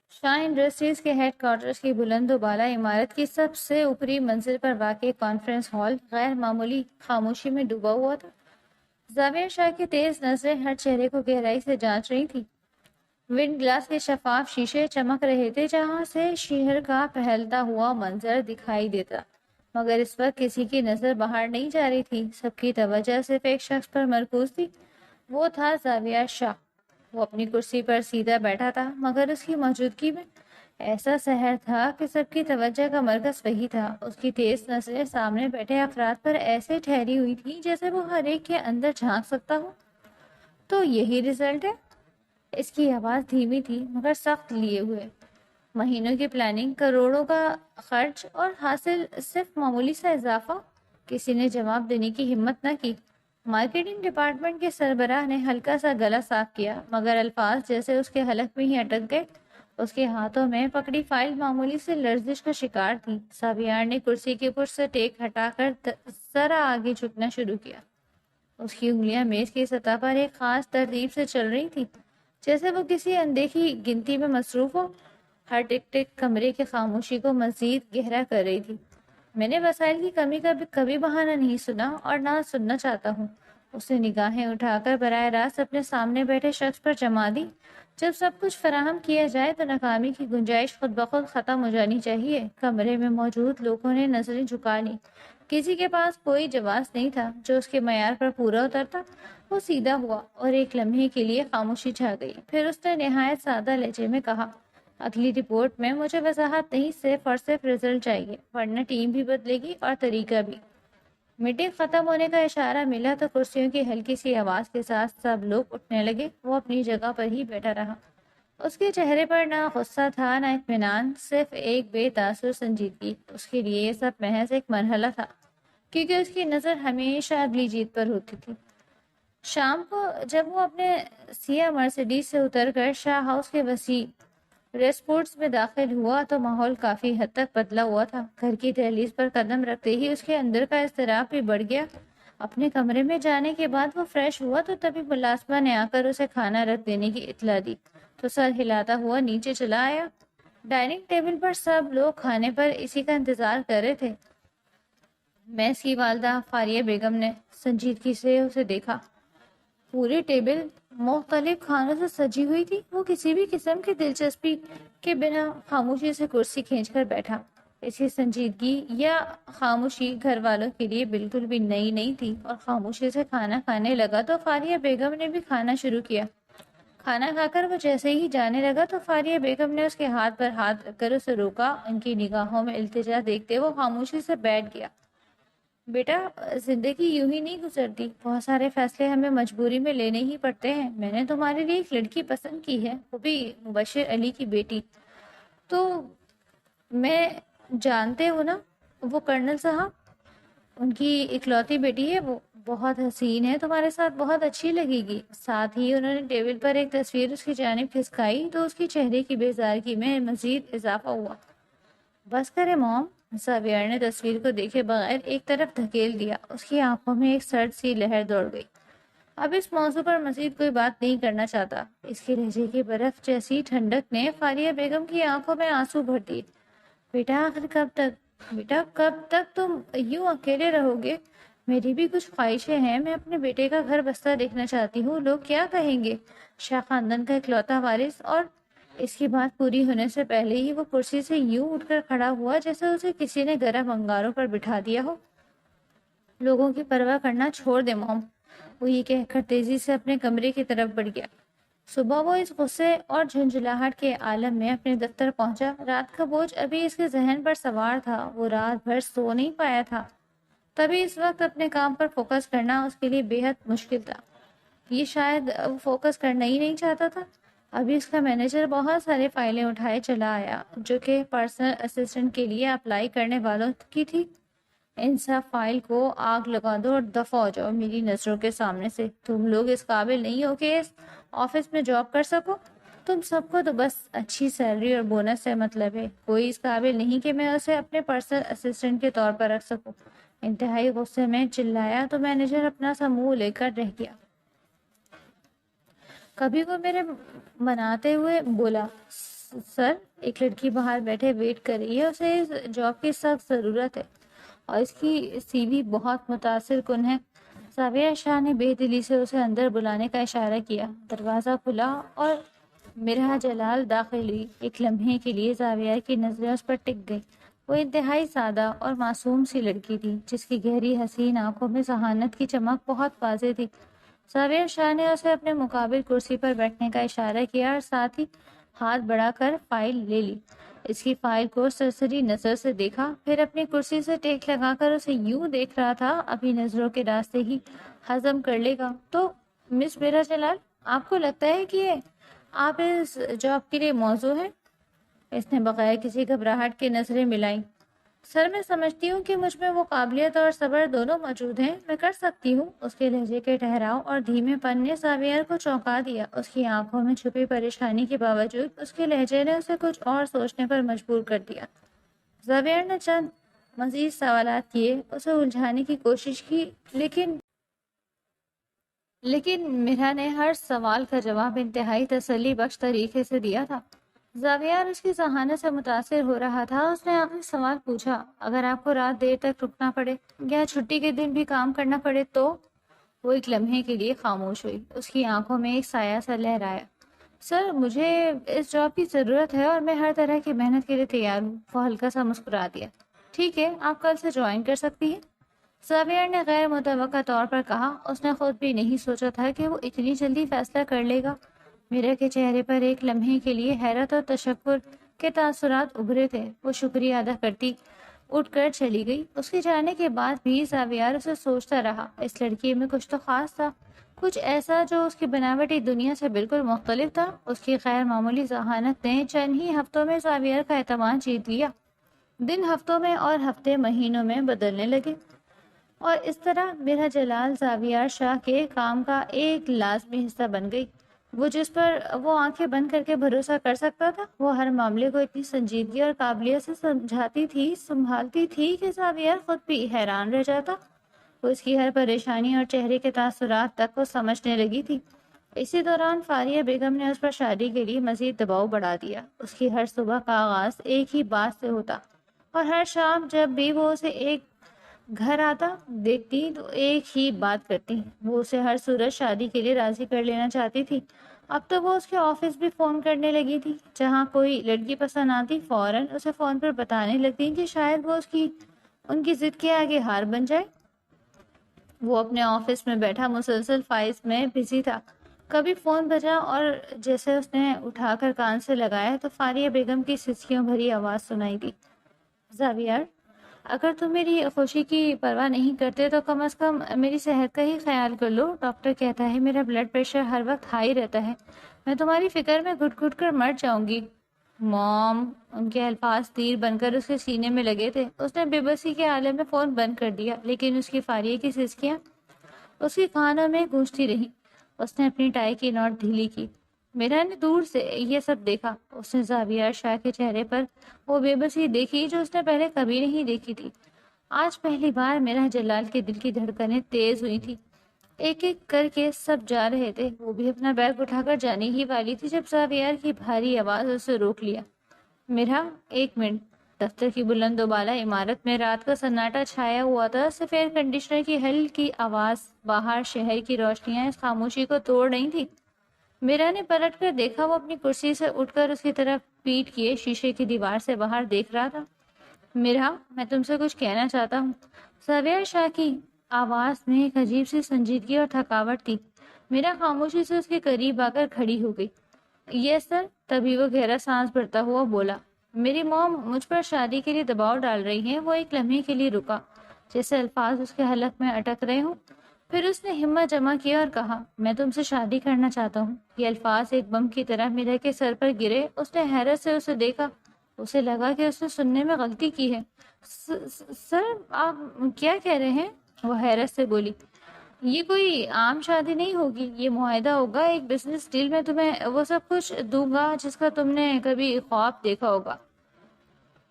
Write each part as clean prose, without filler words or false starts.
شاہ industries کے head quarters کی بلند و بالا عمارت کی سب سے اوپری منزل پر واقع کانفرنس ہال غیر معمولی خاموشی میں ڈوبا ہوا تھا۔ زاویہ شاہ کی تیز نظریں ہر چہرے کو گہرائی سے جانچ رہی تھی۔ ونڈ گلاس کے شفاف شیشے چمک رہے تھے جہاں سے شہر کا پھیلتا ہوا منظر دکھائی دیتا، مگر اس وقت کسی کی نظر باہر نہیں جا رہی تھی۔ سب کی توجہ صرف ایک شخص پر مرکوز تھی، وہ تھا زاویہ شاہ۔ وہ اپنی کرسی پر سیدھا بیٹھا تھا، مگر اس کی موجودگی میں ایسا سحر تھا کہ سب کی توجہ کا مرکز وہی تھا۔ اس کی تیز نظریں سامنے بیٹھے افراد پر ایسے ٹھہری ہوئی تھی جیسے وہ ہر ایک کے اندر جھانک سکتا ہو۔ تو یہی رزلٹ ہے؟ اس کی آواز دھیمی تھی مگر سخت لیے ہوئے۔ مہینوں کی پلاننگ، کروڑوں کا خرچ اور حاصل صرف معمولی سا اضافہ؟ کسی نے جواب دینے کی ہمت نہ کی۔ مارکیٹنگ ڈپارٹمنٹ کے سربراہ نے ہلکا سا گلا صاف کیا، مگر الفاظ جیسے اس کے حلق میں ہی اٹک گئے۔ اس کے ہاتھوں میں پکڑی فائل معمولی سے لرزش کا شکار تھی۔ ساویار نے کرسی کے پشت سے ٹیک ہٹا کر ذرا آگے جھکنا شروع کیا۔ اس کی انگلیاں میز کی سطح پر ایک خاص ترتیب سے چل رہی تھی، جیسے وہ کسی اندیکھی گنتی میں مصروف ہو۔ ہر ٹک ٹک کمرے کی خاموشی کو مزید گہرا کر رہی تھی۔ میں نے وسائل کی کمی کا کبھی بہانہ نہیں سنا اور نہ سننا چاہتا ہوں۔ اس نے نگاہیں اٹھا کر براہ راست اپنے سامنے بیٹھے شخص پر جما دی۔ جب سب کچھ فراہم کیا جائے تو ناکامی کی گنجائش خود بخود ختم ہو جانی چاہیے۔ کمرے میں موجود لوگوں نے نظریں جھکا لیں۔ کسی کے پاس کوئی جواز نہیں تھا جو اس کے معیار پر پورا اترتا۔ وہ سیدھا ہوا اور ایک لمحے کے لیے خاموشی چھا گئی۔ پھر اس نے نہایت سادہ لہجے میں کہا، اگلی رپورٹ میں مجھے وضاحت نہیں، صرف اور صرف رزلٹ چاہیے، ورنہ ٹیم بھی بدلے گی اور طریقہ بھی۔ میٹنگ ختم ہونے کا اشارہ ملا تو کرسیوں کی ہلکی سی آواز کے ساتھ سب لوگ اٹھنے لگے۔ وہ اپنی جگہ پر ہی بیٹھا رہا۔ اس کے چہرے پر نہ غصہ تھا نہ اطمینان، صرف ایک بے تاثر سنجیدگی۔ اس کے لیے یہ سب محض ایک مرحلہ تھا، کیونکہ اس کی نظر ہمیشہ اگلی جیت پر ہوتی تھی۔ شام کو جب وہ اپنے سیاہ مرسیڈیز سے اتر کر شاہ ہاؤس کے وسیع ریسپورٹس میں داخل ہوا تو ماحول کافی حد تک بدلا ہوا تھا۔ گھر کی دہلیز پر قدم رکھتے ہی اس کے اندر کا اضطراب بھی بڑھ گیا۔ اپنے کمرے میں جانے کے بعد وہ فریش ہوا تو تبھی ملازمہ نے آ کر اسے کھانا رکھ دینے کی اطلاع دی تو سر ہلاتا ہوا نیچے چلا آیا۔ ڈائننگ ٹیبل پر سب لوگ کھانے پر اسی کا انتظار کر رہے تھے۔ میس کی والدہ فاریہ بیگم نے سنجیدگی سے اسے دیکھا۔ پوری ٹیبل مختلف کھانوں سے سجی ہوئی تھی۔ وہ کسی بھی قسم کی دلچسپی کے بنا خاموشی سے کرسی کھینچ کر بیٹھا۔ اس کی سنجیدگی یا خاموشی گھر والوں کے لیے بالکل بھی نئی نہیں تھی اور خاموشی سے کھانا کھانے لگا تو فاریہ بیگم نے بھی کھانا شروع کیا۔ کھانا کھا کر وہ جیسے ہی جانے لگا تو فاریہ بیگم نے اس کے ہاتھ پر ہاتھ رکھ کر اسے روکا۔ ان کی نگاہوں میں التجا دیکھتے وہ خاموشی سے بیٹھ گیا۔ بیٹا، زندگی یوں ہی نہیں گزرتی، بہت سارے فیصلے ہمیں مجبوری میں لینے ہی پڑتے ہیں۔ میں نے تمہارے لیے ایک لڑکی پسند کی ہے، وہ بھی مبشر علی کی بیٹی۔ تو میں جانتے ہو نا، وہ کرنل صاحب، ان کی اکلوتی بیٹی ہے، وہ بہت حسین ہے، تمہارے ساتھ بہت اچھی لگے گی۔ ساتھ ہی انہوں نے ٹیبل پر ایک تصویر اس کی جانب کھسکائی تو اس کی چہرے کی بیزارگی میں مزید اضافہ ہوا۔ بس کرے موم، زاویار نے تصویر کو دیکھے بغیر ایک طرف دھکیل دیا۔ اس کی آنکھوں میں ایک سرد سی لہر دوڑ گئی۔ اب اس موضوع پر مزید کوئی بات نہیں کرنا چاہتا۔ اس کے لہجے کی برف جیسی ٹھنڈک نے فاریہ بیگم کی آنکھوں میں آنسو بھر دیے۔ بیٹا، آخر کب تک تم یوں اکیلے رہو گے؟ میری بھی کچھ خواہشیں ہیں، میں اپنے بیٹے کا گھر بستہ دیکھنا چاہتی ہوں۔ لوگ کیا کہیں گے؟ شاہ خاندان کا اکلوتا وارث۔ اور اس کی بات پوری ہونے سے پہلے ہی وہ کرسی سے یوں اٹھ کر کھڑا ہوا جیسے اسے کسی نے گرم انگاروں پر بٹھا دیا ہو۔ لوگوں کی پرواہ کرنا چھوڑ دے موم، وہ یہ کہہ کر تیزی سے اپنے کمرے کی طرف بڑھ گیا۔ صبح وہ اس غصے اور جھنجھلاہٹ کے عالم میں اپنے دفتر پہنچا۔ رات کا بوجھ ابھی اس کے ذہن پر سوار تھا، وہ رات بھر سو نہیں پایا تھا، تبھی اس وقت اپنے کام پر فوکس کرنا اس کے لیے بے حد مشکل تھا۔ یہ شاید وہ فوکس کرنا ہی نہیں چاہتا تھا۔ ابھی اس کا مینیجر بہت سارے فائلیں اٹھائے چلا آیا جو کہ پرسنل اسسٹنٹ کے لیے اپلائی کرنے والوں کی تھی۔ ان سب فائل کو آگ لگا دو اور دفع ہو جاؤ میری نظروں کے سامنے سے۔ تم لوگ اس قابل نہیں ہو کہ اس آفس میں جاب کر سکو۔ تم سب کو تو بس اچھی سیلری اور بونس سے مطلب ہے، کوئی اس قابل نہیں کہ میں اسے اپنے پرسنل اسسٹنٹ کے طور پر رکھ سکوں۔ انتہائی غصے میں چلایا تو مینیجر اپنا سا منہ لے کر رہ گیا۔ کبھی وہ میرے مناتے ہوئے بولا، سر ایک لڑکی باہر بیٹھے ویٹ کر رہی ہے، اسے اس جاب کی سخت ضرورت ہے اور اس کی سی وی بہت متاثر کن ہے۔ زاویہ شاہ نے بے دلی سے اسے اندر بلانے کا اشارہ کیا۔ دروازہ کھلا اور مرحا جلال داخل ہوئی۔ ایک لمحے کے لیے زاویہ کی نظریں اس پر ٹک گئی۔ وہ انتہائی سادہ اور معصوم سی لڑکی تھی جس کی گہری حسین آنکھوں میں ذہانت کی چمک بہت واضح تھی۔ زاویہ شاہ نے اسے اپنے مقابل کرسی پر بیٹھنے کا اشارہ کیا اور ساتھ ہی ہاتھ بڑھا کر فائل لے لی۔ اس کی فائل کو سرسری نظر سے دیکھا، پھر اپنی کرسی سے ٹیک لگا کر اسے یوں دیکھ رہا تھا ابھی نظروں کے راستے ہی ہضم کر لے گا۔ تو مس میرا جلال، آپ کو لگتا ہے کہ آپ اس جاب کے لیے موزوں ہیں؟ اس نے بغیر کسی گھبراہٹ کے نظریں ملائیں۔ سر، میں سمجھتی ہوں کہ مجھ میں وہ قابلیت اور صبر دونوں موجود ہیں، میں کر سکتی ہوں۔ اس کے لہجے کے ٹھہراؤ اور دھیمے پن نے زاویہ کو چونکا دیا۔ اس کی آنکھوں میں چھپی پریشانی کے باوجود اس کے لہجے نے اسے کچھ اور سوچنے پر مجبور کر دیا۔ زاویہ نے چند مزید سوالات کیے، اسے الجھانے کی کوشش کی، لیکن میرا نے ہر سوال کا جواب انتہائی تسلی بخش طریقے سے دیا تھا۔ زاویہ اس کی ذہانت سے متاثر ہو رہا تھا۔ اس نے آخری سوال پوچھا، اگر آپ کو رات دیر تک رکنا پڑے یا چھٹی کے دن بھی کام کرنا پڑے تو؟ وہ ایک لمحے کے لیے خاموش ہوئی۔ اس کی آنکھوں میں ایک سایہ سا لہرایا۔ سر، مجھے اس جاب کی ضرورت ہے اور میں ہر طرح کی محنت کے لیے تیار ہوں۔ وہ ہلکا سا مسکرا دیا۔ ٹھیک ہے، آپ کل سے جوائن کر سکتی ہیں، زاویہ نے غیر متوقع طور پر کہا۔ اس نے خود بھی نہیں سوچا تھا کہ وہ اتنی جلدی فیصلہ کر لے گا۔ میرا کے چہرے پر ایک لمحے کے لیے حیرت اور تشکر کے تاثرات ابھرے تھے۔ وہ شکریہ ادا کرتی اٹھ کر چلی گئی۔ اس کے جانے کے بعد بھی زاویہ اسے سوچتا رہا۔ اس لڑکی میں کچھ تو خاص تھا، کچھ ایسا جو اس کی بناوٹی دنیا سے بالکل مختلف تھا۔ اس کی غیر معمولی ذہانت نے چند ہی ہفتوں میں زاویہ کا اعتماد جیت لیا۔ دن ہفتوں میں اور ہفتے مہینوں میں بدلنے لگے اور اس طرح میرا جلال زاویہ شاہ کے کام کا ایک لازمی حصہ بن گئی۔ وہ جس پر وہ آنکھیں بند کر کے بھروسہ کر سکتا تھا، وہ ہر معاملے کو اتنی سنجیدگی اور قابلیت سے سمجھاتی تھی، سنبھالتی تھی کہ زاویہ خود بھی حیران رہ جاتا۔ وہ اس کی ہر پریشانی اور چہرے کے تاثرات تک وہ سمجھنے لگی تھی۔ اسی دوران فاریہ بیگم نے اس پر شادی کے لیے مزید دباؤ بڑھا دیا۔ اس کی ہر صبح کا آغاز ایک ہی بات سے ہوتا اور ہر شام جب بھی وہ اسے ایک گھر آتا دیکھتی تو ایک ہی بات کرتی، وہ اسے ہر صورت شادی کے لیے راضی کر لینا چاہتی تھی۔ اب تو وہ اس کے آفس بھی فون کرنے لگی تھی۔ جہاں کوئی لڑکی پسند آتی فوراً اسے فون پر بتانے لگتی کہ شاید وہ ان کی ضد کے آگے ہار بن جائے۔ وہ اپنے آفس میں بیٹھا مسلسل فائلز میں بزی تھا۔ کبھی فون بجا اور جیسے اس نے اٹھا کر کان سے لگایا تو فاریہ بیگم کی سسکیوں بھری آواز سنائی دی۔ زاویہ، اگر تم میری خوشی کی پرواہ نہیں کرتے تو کم از کم میری صحت کا ہی خیال کر لو۔ ڈاکٹر کہتا ہے میرا بلڈ پریشر ہر وقت ہائی رہتا ہے، میں تمہاری فکر میں گھٹ گھٹ کر مر جاؤں گی۔ موم، ان کے الفاظ تیر بن کر اس کے سینے میں لگے تھے۔ اس نے بے بسی کے عالم میں فون بند کر دیا، لیکن اس کی فاریہ کی سسکیاں اس کی کانوں میں گونجتی رہیں۔ اس نے اپنی ٹائی کی نوٹ ڈھیلی کی۔ میرا نے دور سے یہ سب دیکھا۔ اس نے زاویہ شاہ کے چہرے پر وہ بے بسی دیکھی جو اس نے پہلے کبھی نہیں دیکھی تھی۔ آج پہلی بار میرا جلال کے دل کی دھڑکنیں تیز ہوئی تھی۔ ایک ایک کر کے سب جا رہے تھے۔ وہ بھی اپنا بیگ اٹھا کر جانے ہی والی تھی جب زاویہ کی بھاری آواز اسے روک لیا۔ میرا، ایک منٹ۔ دفتر کی بلند و بالا عمارت میں رات کا سناٹا چھایا ہوا تھا۔ صرف ایئر کنڈیشنر کی ہلکی آواز باہر شہر کی روشنیاں اس خاموشی کو توڑ رہی تھی۔ میرا نے پلٹ کر دیکھا۔ وہ اپنی کرسی سے اٹھ کر اس کی طرف پیٹ کیے شیشے کی دیوار سے باہر دیکھ رہا تھا۔ میرا، میں تم سے کچھ کہنا چاہتا ہوں۔ زاویہ شاہ کی آواز میں ایک عجیب سی سنجیدگی اور تھکاوٹ تھی۔ میرا خاموشی سے اس کے قریب آ کر کھڑی ہو گئی۔ یس سر۔ تبھی وہ گہرا سانس بھرتا ہوا بولا، میری موم مجھ پر شادی کے لیے دباؤ ڈال رہی ہیں۔ وہ ایک لمحے کے لیے رکا جیسے الفاظ اس کے حلق میں اٹک رہے ہوں، پھر اس نے ہمت جمع کیا اور کہا، میں تم سے شادی کرنا چاہتا ہوں۔ یہ الفاظ ایک بم کی طرح میرا کے سر پر گرے۔ اس نے حیرت سے اسے دیکھا۔ اسے لگا کہ اس نے سننے میں غلطی کی ہے۔ سر، آپ کیا کہہ رہے ہیں؟ وہ حیرت سے بولی، یہ کوئی عام شادی نہیں ہوگی، یہ معاہدہ ہوگا، ایک بزنس ڈیل۔ میں تمہیں وہ سب کچھ دوں گا جس کا تم نے کبھی خواب دیکھا ہوگا،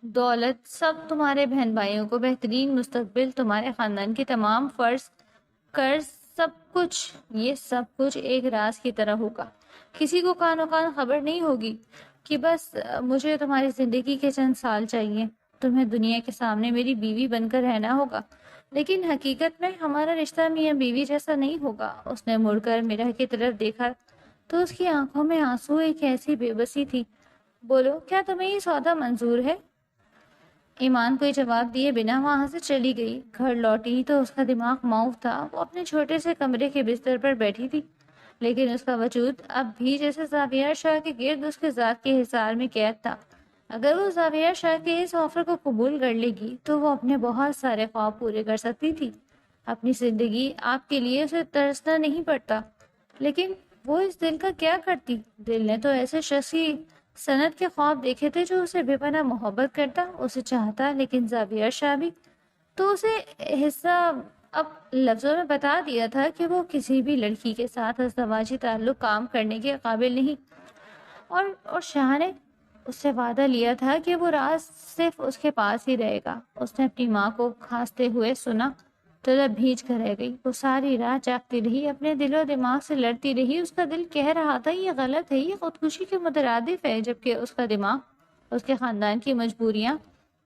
دولت، سب تمہارے بہن بھائیوں کو بہترین مستقبل، تمہارے خاندان کے تمام فرض، قرض، سب کچھ۔ یہ سب کچھ ایک راز کی طرح ہوگا، کسی کو کان و کان خبر نہیں ہوگی۔ کہ بس مجھے تمہاری زندگی کے چند سال چاہیے، تمہیں دنیا کے سامنے میری بیوی بن کر رہنا ہوگا، لیکن حقیقت میں ہمارا رشتہ میاں بیوی جیسا نہیں ہوگا۔ اس نے مڑ کر میرا کی طرف دیکھا تو اس کی آنکھوں میں آنسو ایک ایسی بے بسی تھی۔ بولو، کیا تمہیں یہ سودا منظور ہے؟ ایمان کوئی جواب دیے بنا وہاں سے چلی گئی۔ گھر لوٹی تو اس کا دماغ معاف تھا۔ وہ اپنے چھوٹے سے کمرے کے بستر پر بیٹھی تھی، لیکن اس کا وجود اب بھی جیسے زاویہ شاہ کے گرد اس کے ذات کے حصار میں قید تھا۔ اگر وہ زاویہ شاہ کے اس آفر کو قبول کر لے گی تو وہ اپنے بہت سارے خواب پورے کر سکتی تھی۔ اپنی زندگی آپ کے لیے اسے ترسنا نہیں پڑتا۔ لیکن وہ اس دل کا کیا کرتی؟ دل نے تو ایسے شخص کی سند کے خواب دیکھے تھے جو اسے بے پناہ محبت کرتا، اسے چاہتا، لیکن زاویہ شاہ بھی تو اسے حصہ اب لفظوں میں بتا دیا تھا کہ وہ کسی بھی لڑکی کے ساتھ ازدواجی تعلق کام کرنے کے قابل نہیں، اور شاہ نے اس سے وعدہ لیا تھا کہ وہ راز صرف اس کے پاس ہی رہے گا۔ اس نے اپنی ماں کو کھانستے ہوئے سنا تو لب بھیج کر رہ گئی۔ وہ ساری رات جاگتی رہی، اپنے دل و دماغ سے لڑتی رہی۔ اس کا دل کہہ رہا تھا یہ غلط ہے، یہ خودکشی کے مترادف ہے، جبکہ اس کا دماغ، اس کے خاندان کی مجبوریاں۔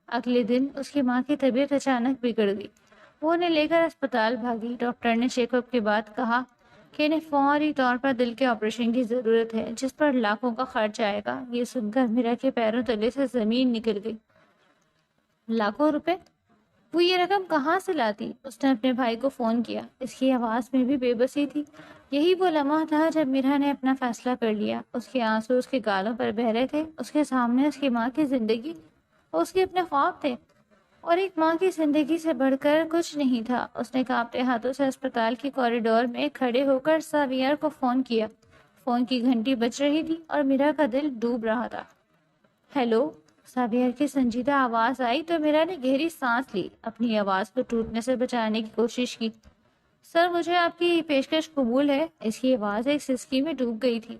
اگلے دن اس کی ماں کی طبیعت اچانک بگڑ گئی۔ وہ انہیں لے کر اسپتال بھاگی۔ ڈاکٹر نے چیک اپ کے بعد کہا کہ انہیں فوری طور پر دل کے آپریشن کی ضرورت ہے، جس پر لاکھوں کا خرچ آئے گا۔ یہ سن کر میرا کے پیروں تلے سے زمین نکل گئی۔ لاکھوں روپے؟ وہ یہ رقم کہاں سے لاتی؟ اس نے اپنے بھائی کو فون کیا۔ اس کی آواز میں بھی بے بسی تھی۔ یہی وہ لمحہ تھا جب میرا نے اپنا فیصلہ کر لیا۔ اس کے آنسو اس کے گالوں پر بہہ رہے تھے۔ اس کے سامنے اس کی ماں کی زندگی اور اس کے اپنے خواب تھے، اور ایک ماں کی زندگی سے بڑھ کر کچھ نہیں تھا۔ اس نے کانپتے ہاتھوں سے اسپتال کی کوریڈور میں کھڑے ہو کر زاویہ کو فون کیا۔ فون کی گھنٹی بج رہی تھی اور میرا کا دل ڈوب رہا تھا۔ ہیلو، زاویہ کی سنجیدہ آواز آئی تو میرا نے گہری سانس لی، اپنی آواز کو ٹوٹنے سے بچانے کی کوشش کی۔ سر، مجھے آپ کی پیشکش قبول ہے۔ اس کی آواز ایک سسکی میں ڈوب گئی تھی۔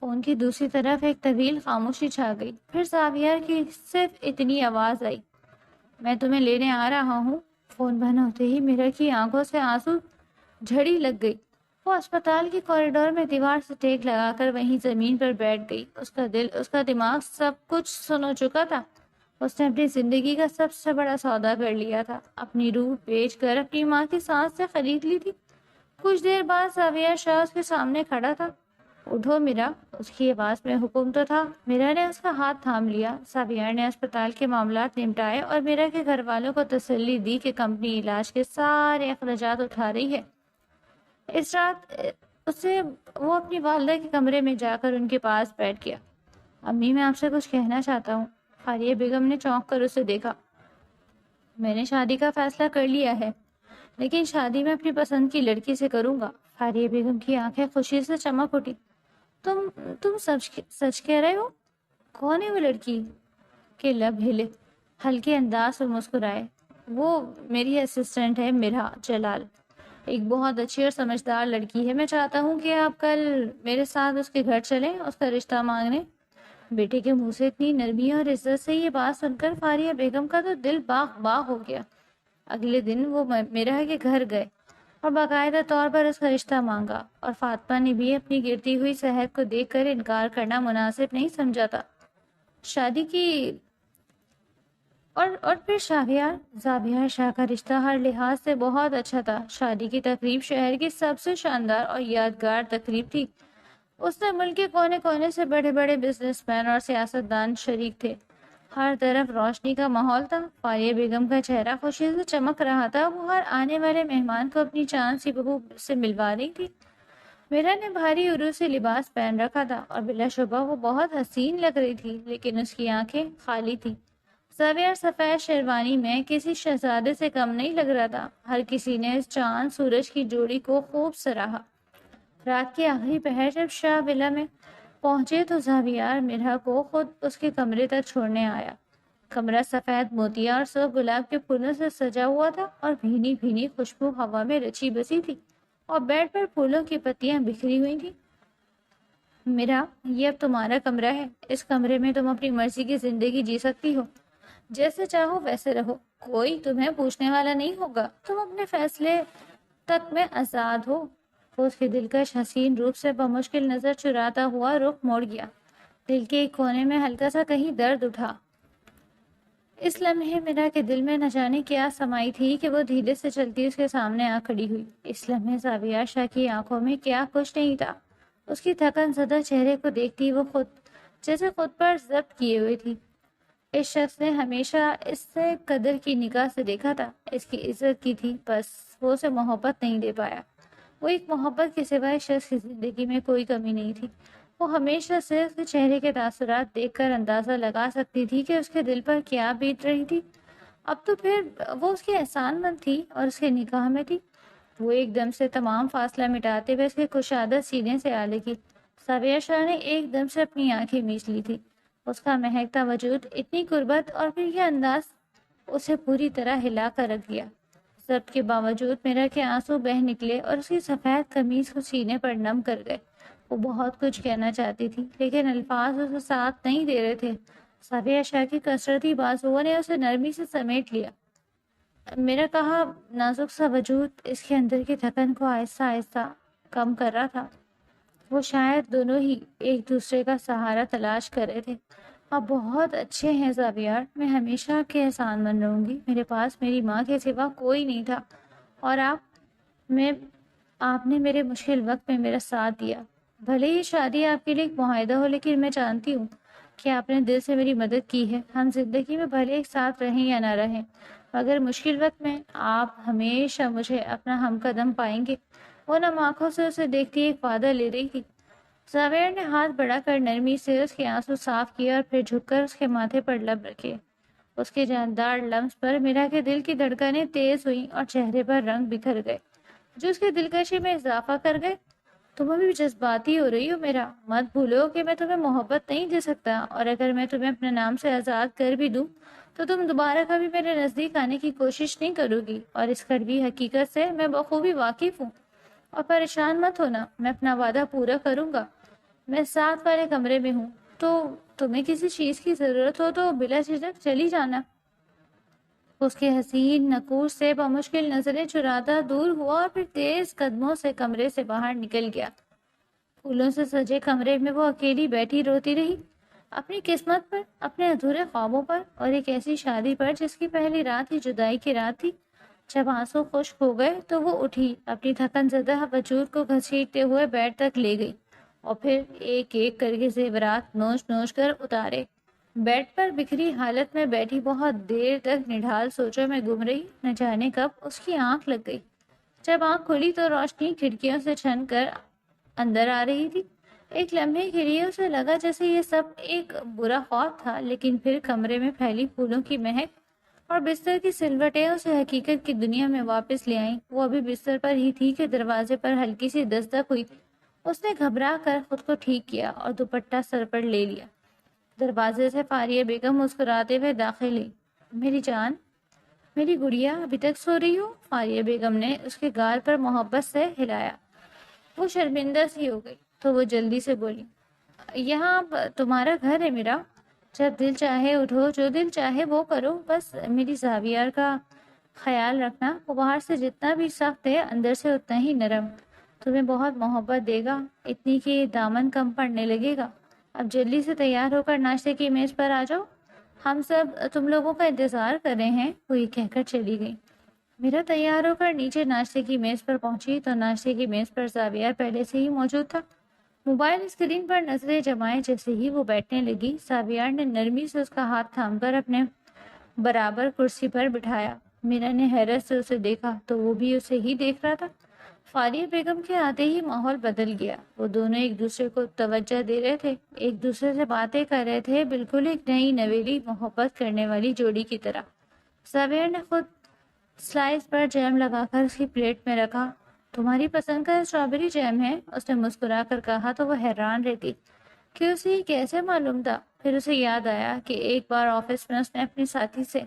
فون کی دوسری طرف ایک طویل خاموشی چھا گئی۔ پھر زاویہ کی صرف اتنی آواز آئی، میں تمہیں لینے آ رہا ہوں۔ فون بند ہوتے ہی میرا کی آنکھوں سے آنسو جھڑی لگ گئی۔ وہ اسپتال کی کوریڈور میں دیوار سے ٹیک لگا کر وہیں زمین پر بیٹھ گئی۔ اس کا دل، اس کا دماغ سب کچھ سن چکا تھا۔ اس نے اپنی زندگی کا سب سے بڑا سودا کر لیا تھا، اپنی روح بیچ کر اپنی ماں کی سانس سے خرید لی تھی۔ کچھ دیر بعد زاویہ شاہ اس کے سامنے کھڑا تھا۔ اٹھو میرا، اس کی آواز میں حکم تو تھا۔ میرا نے اس کا ہاتھ تھام لیا۔ زاویہ نے اسپتال کے معاملات نمٹائے اور میرا کے گھر والوں کو تسلی دی کہ کمپنی علاج کے سارے اخراجات اٹھا رہی ہے۔ اس رات وہ اپنی والدہ کے کمرے میں جا کر ان کے پاس بیٹھ گیا۔ امی، میں آپ سے کچھ کہنا چاہتا ہوں۔ فاریہ بیگم نے چونک کر اسے دیکھا۔ میں نے شادی کا فیصلہ کر لیا ہے، لیکن شادی میں اپنی پسند کی لڑکی سے کروں گا۔ فاریہ بیگم کی آنکھیں خوشی سے چمک اٹھی۔ تم سچ کہہ رہے ہو؟ کون ہے وہ لڑکی؟ کے لب ہلے، ہلکے انداز سے مسکرائے۔ وہ میری اسسٹنٹ ہے، میرا جلال، ایک بہت اچھی اور سمجھدار لڑکی ہے۔ میں چاہتا ہوں کہ آپ کل میرے ساتھ اس کے گھر چلیں، اس کا رشتہ مانگنے۔ بیٹے کے منہ سے اتنی نرمی اور عزت سے یہ بات سن کر فاریہ بیگم کا تو دل باغ باغ ہو گیا۔ اگلے دن وہ میرا کے گھر گئے اور باقاعدہ طور پر اس کا رشتہ مانگا، اور فاطمہ نے بھی اپنی گرتی ہوئی صحت کو دیکھ کر انکار کرنا مناسب نہیں سمجھا تھا۔ شادی کی اور پھر شاہریار زاویہ شاہ کا رشتہ ہر لحاظ سے بہت اچھا تھا۔ شادی کی تقریب شہر کی سب سے شاندار اور یادگار تقریب تھی۔ اس میں ملک کے کونے کونے سے بڑے بڑے بزنس مین اور سیاستدان شریک تھے۔ ہر طرف روشنی کا ماحول تھا۔ فاریہ بیگم کا چہرہ خوشی سے چمک رہا تھا۔ وہ ہر آنے والے مہمان کو اپنی چاند سی بہو سے ملوا رہی تھی۔ میرا نے بھاری عروسی لباس پہن رکھا تھا اور بلا شبہ وہ بہت حسین لگ رہی تھی، لیکن اس کی آنکھیں خالی تھی۔ زاویہ سفید شیروانی میں کسی شہزادے سے کم نہیں لگ رہا تھا۔ ہر کسی نے اس چاند سورج کی جوڑی کو خوب سراہا۔ رات کے آخری پہر جب شاہ ولا میں پہنچے تو زاویہ میرا کو خود اس کے کمرے تک چھوڑنے آیا۔ کمرہ سفید موتیا اور سرخ گلاب کے پھولوں سے سجا ہوا تھا اور بھینی بھینی خوشبو ہوا میں رچی بسی تھی، اور بیڈ پر پھولوں کی پتیاں بکھری ہوئی تھیں۔ میرا، یہ اب تمہارا کمرہ ہے۔ اس کمرے میں تم اپنی مرضی کی زندگی جی سکتی ہو، جیسے چاہو ویسے رہو، کوئی تمہیں پوچھنے والا نہیں ہوگا، تم اپنے فیصلے تک میں آزاد ہو۔ وہ اس کے دلکش حسین روپ سے بمشکل نظر چراتا ہوا رخ موڑ گیا۔ دل کے ایک کونے میں ہلکا سا کہیں درد اٹھا۔ اس لمحے میرا کے دل میں نہ جانے کیا سمائی تھی کہ وہ دھیرے سے چلتی اس کے سامنے آ کھڑی ہوئی۔ اس لمحے زاویہ شاہ کی آنکھوں میں کیا کچھ نہیں تھا۔ اس کی تھکن زدہ چہرے کو دیکھتی وہ جیسے خود پر ضبط کیے ہوئے تھی۔ اس شخص نے ہمیشہ اس سے قدر کی نگاہ سے دیکھا تھا، اس کی عزت کی تھی، بس وہ اسے محبت نہیں دے پایا۔ وہ ایک محبت کے سوائے اس شخص کی زندگی میں کوئی کمی نہیں تھی۔ وہ ہمیشہ سے اس کے چہرے کے تاثرات دیکھ کر اندازہ لگا سکتی تھی کہ اس کے دل پر کیا بیت رہی تھی۔ اب تو پھر وہ اس کی احسان مند تھی اور اس کے نکاح میں تھی۔ وہ ایک دم سے تمام فاصلہ مٹاتے ہوئے اس کے کشادہ سینے سے آ لگی۔ زاویہ شاہ نے ایک دم سے اپنی آنکھیں میچ لی تھی۔ اس کا مہکتا وجود، اتنی قربت اور پھر یہ انداز اسے پوری طرح ہلا کر رکھ دیا۔ ضبط کے باوجود میرا کے آنسو بہہ نکلے اور اس کی سفید قمیض کو سینے پر نم کر گئے۔ وہ بہت کچھ کہنا چاہتی تھی لیکن الفاظ اسے ساتھ نہیں دے رہے تھے۔ زاویہ شاہ کی کثرتی بازوؤں نے اسے نرمی سے سمیٹ لیا۔ میرا کہا نازک سا وجود اس کے اندر کی تھکن کو آہستہ آہستہ کم کر رہا تھا۔ وہ شاید دونوں ہی ایک دوسرے کا سہارا تلاش کر رہے تھے۔ آپ بہت اچھے ہیں زاویار، میں ہمیشہ آپ کے احسان مند رہوں گی۔ میرے پاس میری ماں کے سوا کوئی نہیں تھا اور آپ نے میرے مشکل وقت میں میرا ساتھ دیا۔ بھلے ہی شادی آپ کے لیے ایک معاہدہ ہو، لیکن میں جانتی ہوں کہ آپ نے دل سے میری مدد کی ہے۔ ہم زندگی میں بھلے ایک ساتھ رہیں یا نہ رہیں، مگر مشکل وقت میں آپ ہمیشہ مجھے اپنا ہم قدم پائیں گے۔ وہ نم آنکھوں سے اسے دیکھتی ایک وعدہ لے رہی تھی۔ زاویہ نے ہاتھ بڑھا کر نرمی سے اس کے آنسو صاف کیا اور پھر جھک کر اس کے ماتھے پر لب رکھے۔ اس کے جاندار لمس پر میرا کے دل کی دھڑکنیں تیز ہوئیں اور چہرے پر رنگ بکھر گئے جو اس کے دلکشی میں اضافہ کر گئے۔ تم ابھی جذباتی ہو رہی ہو میرا، مت بھولو کہ میں تمہیں محبت نہیں دے سکتا، اور اگر میں تمہیں اپنے نام سے آزاد کر بھی دوں تو تم دوبارہ کبھی میرے نزدیک آنے کی کوشش نہیں کرو گی، اور اس کڑوی حقیقت سے میں بخوبی واقف ہوں۔ اور پریشان مت ہونا، میں اپنا وعدہ پورا کروں گا۔ میں ساتھ والے کمرے میں ہوں، تو تمہیں کسی چیز کی ضرورت ہو تو بلا جھجک چلی جانا۔ اس کے حسین نقوش سے بمشکل نظریں چراتا دور ہوا اور پھر تیز قدموں سے کمرے سے باہر نکل گیا۔ پھولوں سے سجے کمرے میں وہ اکیلی بیٹھی روتی رہی، اپنی قسمت پر، اپنے ادھورے خوابوں پر، اور ایک ایسی شادی پر جس کی پہلی رات ہی جدائی کی رات تھی۔ جب آنسو خشک ہو گئے تو وہ اٹھی، اپنی تھکن زدہ وجود کو گھسیٹتے ہوئے بیڈ تک لے گئی اور پھر ایک ایک کر کے زیورات نوچ نوچ کر اتارے۔ بیڈ پر بکھری حالت میں بیٹھی بہت دیر تک نڈھال سوچوں میں گم رہی۔ نہ جانے کب اس کی آنکھ لگ گئی۔ جب آنکھ کھلی تو روشنی کھڑکیوں سے چھن کر اندر آ رہی تھی۔ ایک لمحے کے لیے اسے لگا جیسے یہ سب ایک برا خواب تھا، لیکن پھر کمرے میں پھیلی پھولوں کی مہک اور بستر کی سلوٹیں اسے حقیقت کی دنیا میں واپس لے آئیں۔ وہ ابھی بستر پر ہی تھی کہ دروازے پر ہلکی سی دستک ہوئی۔ اس نے گھبرا کر خود کو ٹھیک کیا اور دوپٹہ سر پر لے لیا۔ دروازے سے فاریہ بیگم مسکراتے ہوئے داخل ہوئی۔ میری جان، میری گڑیا، ابھی تک سو رہی ہو؟ فاریہ بیگم نے اس کے گال پر محبت سے ہلایا۔ وہ شرمندہ سی ہو گئی تو وہ جلدی سے بولی، یہاں اب تمہارا گھر ہے میرا، جب دل چاہے اٹھو، جو دل چاہے وہ کرو، بس میری زاویار کا خیال رکھنا، وہ باہر سے جتنا بھی سخت ہے اندر سے اتنا ہی نرم، تمہیں بہت محبت دے گا، اتنی کہ دامن کم پڑنے لگے گا۔ اب جلدی سے تیار ہو کر ناشتے کی میز پر آ جاؤ، ہم سب تم لوگوں کا انتظار کر رہے ہیں۔ وہ یہ کہہ کر چلی گئی۔ میرا تیار ہو کر نیچے ناشتے کی میز پر پہنچی تو ناشتے کی میز پر زاویہ پہلے سے ہی موجود تھا۔ موبائل اسکرین پر نظریں جمائے جیسے ہی وہ بیٹھنے لگی، زاویہ نے نرمی سے اس کا ہاتھ تھام کر اپنے برابر کرسی پر بٹھایا۔ میرا نے حیرت سے اسے دیکھا تو وہ بھی اسے ہی دیکھ رہا تھا۔ فاریہ بیگم کے آتے ہی ماحول بدل گیا۔ وہ دونوں ایک دوسرے کو توجہ دے رہے تھے، ایک دوسرے سے باتیں کر رہے تھے، بالکل ایک نئی نویلی محبت کرنے والی جوڑی کی طرح۔ زاویہ نے خود سلائس پر جیم لگا کر اس کی پلیٹ میں رکھا۔ تمہاری پسند کا اسٹرابیری جیم ہے، اس نے مسکرا کر کہا تو وہ حیران رہتی کہ اسے یہ کیسے معلوم تھا۔ پھر اسے یاد آیا کہ ایک بار آفس میں اس نے اپنی ساتھی سے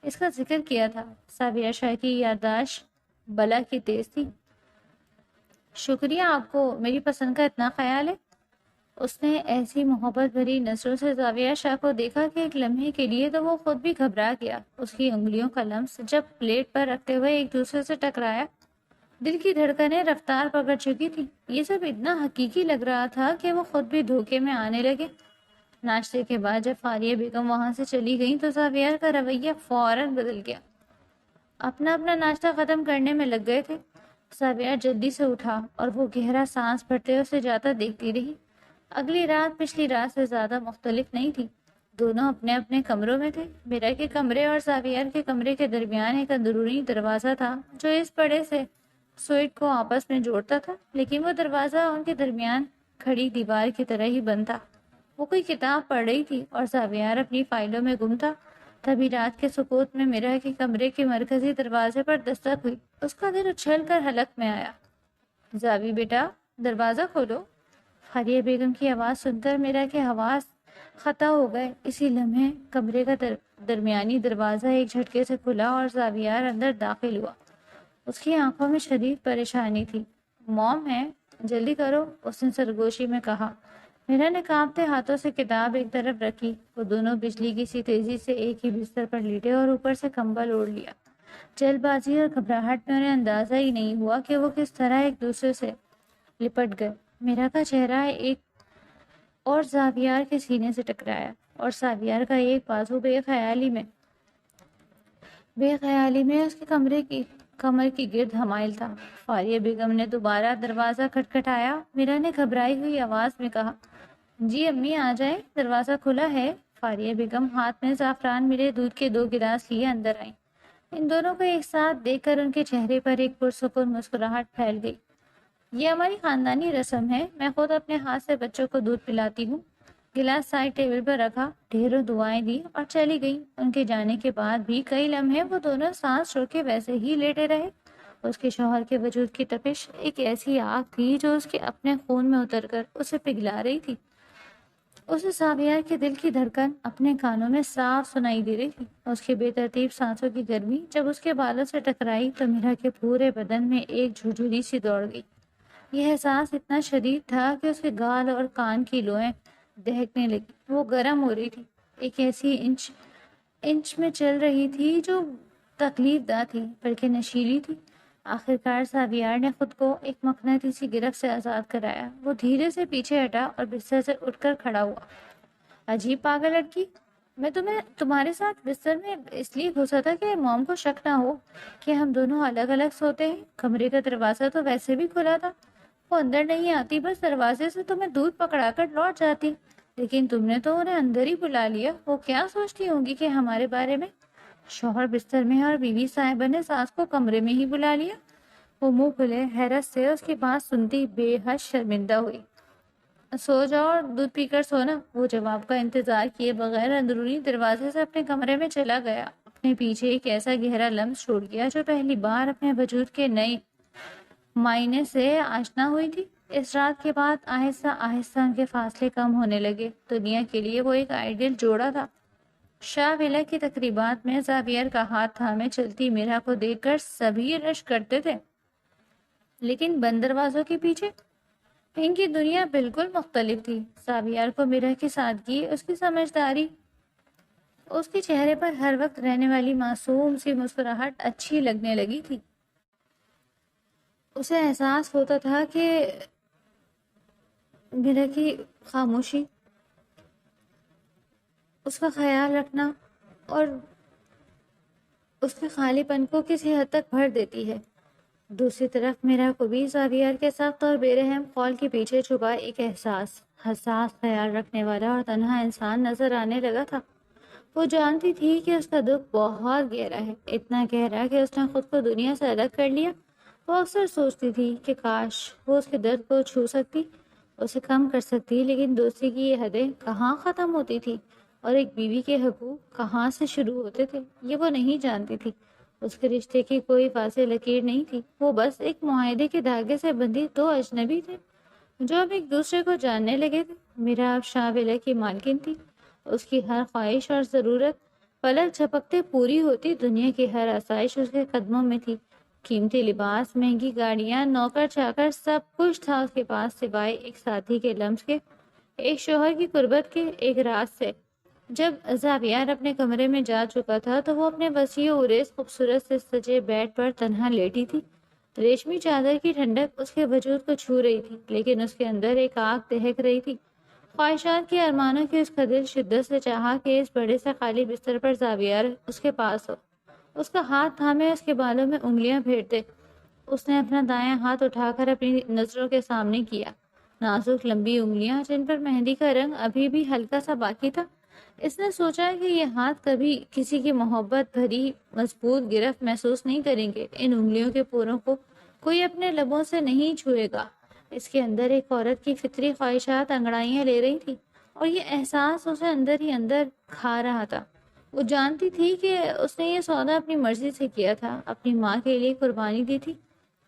اس کا ذکر کیا تھا۔ زاویہ شاہ کی یادداشت بلا کی تیز تھی۔ شکریہ، آپ کو میری پسند کا اتنا خیال ہے۔ اس نے ایسی محبت بھری نظروں سے زاویہ شاہ کو دیکھا کہ ایک لمحے کے لیے تو وہ خود بھی گھبرا گیا۔ اس کی انگلیوں کا لمس جب پلیٹ پر رکھتے ہوئے ایک دوسرے سے ٹکرایا، دل کی دھڑکنیں رفتار پکڑ چکی تھی۔ یہ سب اتنا حقیقی لگ رہا تھا کہ وہ خود بھی دھوکے میں آنے لگے۔ ناشتے کے بعد جب فاریہ بیگم وہاں سے چلی گئی تو زاویار کا رویہ فوراً بدل گیا۔ اپنا ناشتہ ختم کرنے میں لگ گئے تھے۔ زاویار جلدی سے اٹھا اور وہ گہرا سانس بھرتے اسے جاتا دیکھتی رہی۔ اگلی رات پچھلی رات سے زیادہ مختلف نہیں تھی۔ دونوں اپنے اپنے کمروں میں تھے۔ میرا کے کمرے اور زاویار کے کمرے کے درمیان ایک اندرونی دروازہ تھا جو اس بڑے سے سوئٹ کو آپس میں جوڑتا تھا، لیکن وہ دروازہ ان کے درمیان کھڑی دیوار کی طرح ہی بند تھا۔ وہ کوئی کتاب پڑھ رہی تھی اور زاویار اپنی فائلوں میں گم تھا۔ تبھی رات کے سکوت میں میرا کے کمرے کے مرکزی دروازے پر دستک ہوئی۔ اس کا دل اچھل کر حلق میں آیا۔ زاوی بیٹا، دروازہ کھولو۔ فاریہ بیگم کی آواز سن کر میرا کے حواس خطا ہو گئے۔ اسی لمحے کمرے کا درمیانی دروازہ ایک جھٹکے سے کھلا اور زاویار اندر داخل ہوا۔ اس کی آنکھوں میں شدید پریشانی تھی۔ موم ہے، جلدی کرو، اس نے سرگوشی میں کہا۔ میرا نے کانپتے ہاتھوں سے کتاب ایک طرف رکھی۔ وہ دونوں بجلی کی سی تیزی سے ایک ہی بستر پر لیٹے اور اوپر سے کمبل اوڑھ لیا۔ جلد بازی اور گھبراہٹ میں انہیں اندازہ ہی نہیں ہوا کہ وہ کس طرح ایک دوسرے سے لپٹ گئے۔ میرا کا چہرہ ایک اور زاویار کے سینے سے ٹکرایا اور زاویار کا ایک بازو بے خیالی میں اس کے کمر کی گرد حمائل تھا۔ فاریہ بیگم نے دوبارہ دروازہ کھٹکھٹایا۔ میرا نے گھبرائی ہوئی آواز میں کہا، جی امی آ جائیں، دروازہ کھلا ہے۔ فاریہ بیگم ہاتھ میں زعفران ملے دودھ کے 2 گلاس لیے اندر آئیں۔ ان دونوں کو ایک ساتھ دیکھ کر ان کے چہرے پر ایک پرسکون مسکراہٹ پھیل گئی۔ یہ ہماری خاندانی رسم ہے، میں خود اپنے ہاتھ سے بچوں کو دودھ پلاتی ہوں۔ گلاس سائڈ ٹیبل پر رکھا، ڈھیروں دعائیں دی اور چلی گئی۔ ان کے جانے کے بعد بھی کئی لمحے وہ دونوں سانس چھوڑ کے ویسے ہی لیٹے رہے۔ اس کے شوہر کے وجود کی تپش ایک ایسی آگ تھی جو اس کے اپنے خون میں اتر کر اسے پگھلا رہی تھی۔ اسے زاویار کے دل کی دھڑکن اپنے کانوں میں صاف سنائی دے رہی تھی۔ اس کی بے ترتیب سانسوں کی گرمی جب اس کے بالوں سے ٹکرائی تو میرا کے پورے بدن میں ایک جھرجھری سی دوڑ گئی۔ یہ احساس اتنا شدید تھا کہ اس کے گال اور کان کی لوئیں دہکنے لگی۔ وہ گرم ہو رہی تھی، ایک ایسی انچ میں چل رہی تھی جو تکلیف دہ تھی بلکہ نشیلی تھی۔ آخرکار زاویار نے خود کو ایک مقناطیسی گرفت سے آزاد کرایا۔ وہ دھیرے سے پیچھے ہٹا اور بستر سے اٹھ کر کھڑا ہوا۔ عجیب پاگل لڑکی، میں تمہارے ساتھ بستر میں اس لیے گھسا تھا کہ موم کو شک نہ ہو کہ ہم دونوں الگ الگ سوتے ہیں۔ کمرے کا دروازہ تو ویسے بھی کھلا تھا، وہ اندر نہیں آتی، بس دروازے سے تمہیں دودھ پکڑا کر لوٹ جاتی، لیکن تم نے تو انہیں اندر ہی بلا لیا۔ وہ کیا سوچتی ہوں گی کہ ہمارے بارے میں؟ شوہر بستر میں اور بیوی صاحبہ نے ساس کو کمرے میں ہی بلا لیا۔ وہ منہ کھلے حیرت سے اس کی بات سنتی بے حد شرمندہ ہوئی۔ سو جاؤ اور دودھ پی کر سونا، وہ جواب کا انتظار کیے بغیر اندرونی دروازے سے اپنے کمرے میں چلا گیا۔ اپنے پیچھے ایک ایسا گہرا لمس چھوڑ گیا جو پہلی بار اپنے وجود کے نئے معنی سے آشنا ہوئی تھی۔ اس رات کے بعد آہستہ آہستہ ان کے فاصلے کم ہونے لگے۔ دنیا کے لیے وہ ایک آئیڈیل جوڑا تھا۔ شاہ ویلا کی تقریبات میں زاویار کا ہاتھ تھامے چلتی میرا کو دیکھ کر سبھی رشک کرتے تھے، لیکن بند دروازوں کے پیچھے ان کی دنیا بالکل مختلف تھی۔ زاویار کو میرا کی سادگی، اس کی سمجھداری، اس کے چہرے پر ہر وقت رہنے والی معصوم سی مسکراہٹ اچھی لگنے لگی تھی۔ اسے احساس ہوتا تھا کہ میرا کی خاموشی اس کا خیال رکھنا اور اس کے خالی پن کو کسی حد تک بھر دیتی ہے۔ دوسری طرف میرا کو بھی زاویار کے سخت اور بے رحم قول کے پیچھے چھپا ایک حساس خیال رکھنے والا اور تنہا انسان نظر آنے لگا تھا۔ وہ جانتی تھی کہ اس کا دکھ بہت گہرا ہے، اتنا گہرا کہ اس نے خود کو دنیا سے الگ کر لیا۔ وہ اکثر سوچتی تھی کہ کاش وہ اس کے درد کو چھو سکتی، اسے کم کر سکتی، لیکن دوستی کی یہ حدیں کہاں ختم ہوتی تھی اور ایک بیوی کے حقوق کہاں سے شروع ہوتے تھے، یہ وہ نہیں جانتی تھی۔ اس کے رشتے کی کوئی واضح لکیر نہیں تھی، وہ بس ایک معاہدے کے دھاگے سے بندھی 2 اجنبی تھے جو اب ایک دوسرے کو جاننے لگے تھے۔ میرا اب شاہ ویلا کی مالکن تھی، اس کی ہر خواہش اور ضرورت پلک جھپکتے پوری ہوتی، دنیا کی ہر آسائش اس کے قدموں میں تھی، قیمتی لباس، مہنگی گاڑیاں، نوکر چاکر، سب کچھ تھا اس کے پاس سوائے ایک ساتھی کے لمس کے، ایک شوہر کی قربت کے، ایک راز سے۔ جب زاویار اپنے کمرے میں جا چکا تھا تو وہ اپنے وسیع و عریض خوبصورت سے سجے بیڈ پر تنہا لیٹی تھی۔ ریشمی چادر کی ٹھنڈک اس کے وجود کو چھو رہی تھی، لیکن اس کے اندر ایک آگ دہک رہی تھی۔ خواہشات کے ارمانوں کی اس کا دل شدت سے چاہا کہ اس بڑے سے خالی بستر پر زاویار اس کے پاس ہو، اس کا ہاتھ تھامے اس کے بالوں میں انگلیاں پھیرتے۔ اس نے اپنا دایاں ہاتھ اٹھا کر اپنی نظروں کے سامنے کیا، نازک لمبی انگلیاں جن پر مہندی کا رنگ ابھی بھی ہلکا سا باقی تھا۔ اس نے سوچا کہ یہ ہاتھ کبھی کسی کی محبت بھری مضبوط گرفت محسوس نہیں کریں گے، ان انگلیوں کے پوروں کو کوئی اپنے لبوں سے نہیں چھوئے گا۔ اس کے اندر ایک عورت کی فطری خواہشات انگڑائیاں لے رہی تھی اور یہ احساس اسے اندر ہی اندر کھا رہا تھا۔ وہ جانتی تھی کہ اس نے یہ سودا اپنی مرضی سے کیا تھا، اپنی ماں کے لیے قربانی دی تھی،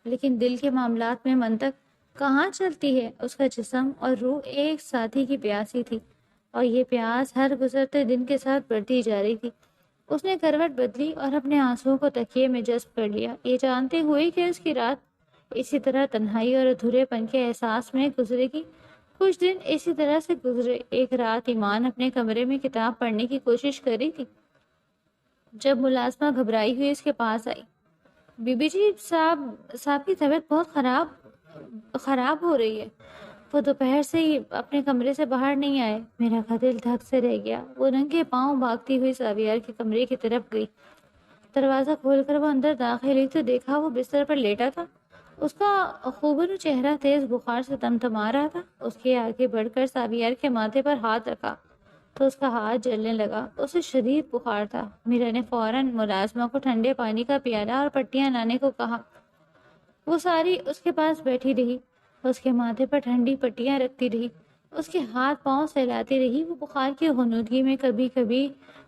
لیکن دل کے معاملات میں منطق کہاں چلتی ہے؟ اس کا جسم اور روح ایک ساتھی کی پیاسی تھی، اور یہ پیاس ہر گزرتے دن کے ساتھ بڑھتی جا رہی تھی۔ اس نے کروٹ بدلی اور اپنے آنسوؤں کو تکیے میں جذب کر لیا، یہ جانتے ہوئے کہ اس کی رات اسی طرح تنہائی اور ادھورے پن کے احساس میں گزرے گی۔ کچھ دن اسی طرح سے گزرے۔ ایک رات ایمان اپنے کمرے میں کتاب پڑھنے کی کوشش کر رہی تھی جب ملازمہ گھبرائی ہوئی اس کے پاس آئی۔ بی بی جی، صاحب کی طبیعت بہت خراب ہو رہی ہے۔ وہ دوپہر سے ہی اپنے کمرے سے باہر نہیں آئے۔ میرا کا دل دھک سے رہ گیا۔ وہ ننگے پاؤں بھاگتی ہوئی زاویار کے کمرے کی طرف گئی۔ دروازہ کھول کر وہ اندر داخل ہوئی تو دیکھا وہ بستر پر لیٹا تھا۔ اس کا خوبصورت چہرہ تیز بخار سے تمتما رہا تھا۔ اس کے آگے بڑھ کر زاویار کے ماتھے پر ہاتھ رکھا تو اس کا ہاتھ جلنے لگا۔ اسے شدید بخار تھا۔ میرا نے فوراً ملازمہ کو ٹھنڈے پانی کا پیالہ اور پٹیاں لانے کو کہا۔ وہ ساری اس کے پاس بیٹھی رہی، اس کے ماتھے پر ٹھنڈی پٹیاں رکھتی رہی، اس کے ہاتھ پاؤں سہلاتی رہی۔ وہ بخار کی غنودگی میں کبھی کبھی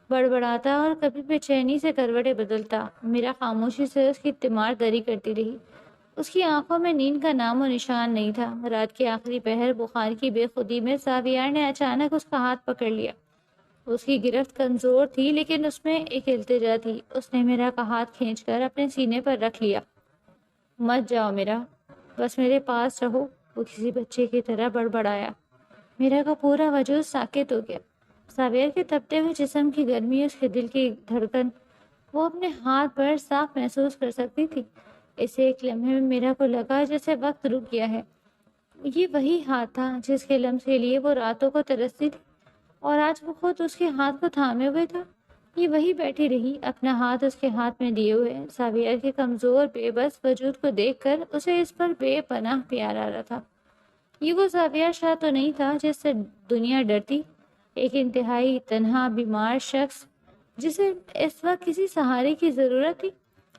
بڑبڑاتا اور کبھی بے چینی سے کروٹیں بدلتا۔ میرا خاموشی سے اس کی تیمار دری کرتی رہی۔ اس کی آنکھوں میں نیند کا نام و نشان نہیں تھا۔ رات کے آخری پہر بخار کی بے خودی میں زاویار نے اچانک اس کا ہاتھ پکڑ لیا۔ اس کی گرفت کمزور تھی لیکن اس میں ایک التجا تھی۔ اس نے میرا کا ہاتھ کھینچ کر اپنے سینے پر رکھ لیا۔ مت جاؤ میرا، بس میرے پاس رہو، وہ کسی بچے کی طرح بڑبڑایا۔ میرا کا پورا وجود ساکت ہو گیا۔ زاویار کے تپتے ہوئے جسم کی گرمی، اس کے دل کی دھڑکن وہ اپنے ہاتھ پر صاف محسوس کر سکتی تھی۔ اس ایک لمحے میں میرا کو لگا جیسے وقت رک گیا ہے۔ یہ وہی ہاتھ تھا جس کے لمس کے لیے وہ راتوں کو ترستی تھی، اور آج وہ خود اس کے ہاتھ کو تھامے ہوئے تھا۔ یہ وہی بیٹھی رہی، اپنا ہاتھ اس کے ہاتھ میں دیے ہوئے۔ زاویار کے کمزور بے بس وجود کو دیکھ کر اسے اس پر بے پناہ پیار آ رہا تھا۔ یہ وہ زاویار شاہ تو نہیں تھا جس سے دنیا ڈرتی، ایک انتہائی تنہا بیمار شخص جسے اس وقت کسی سہارے کی ضرورت تھی۔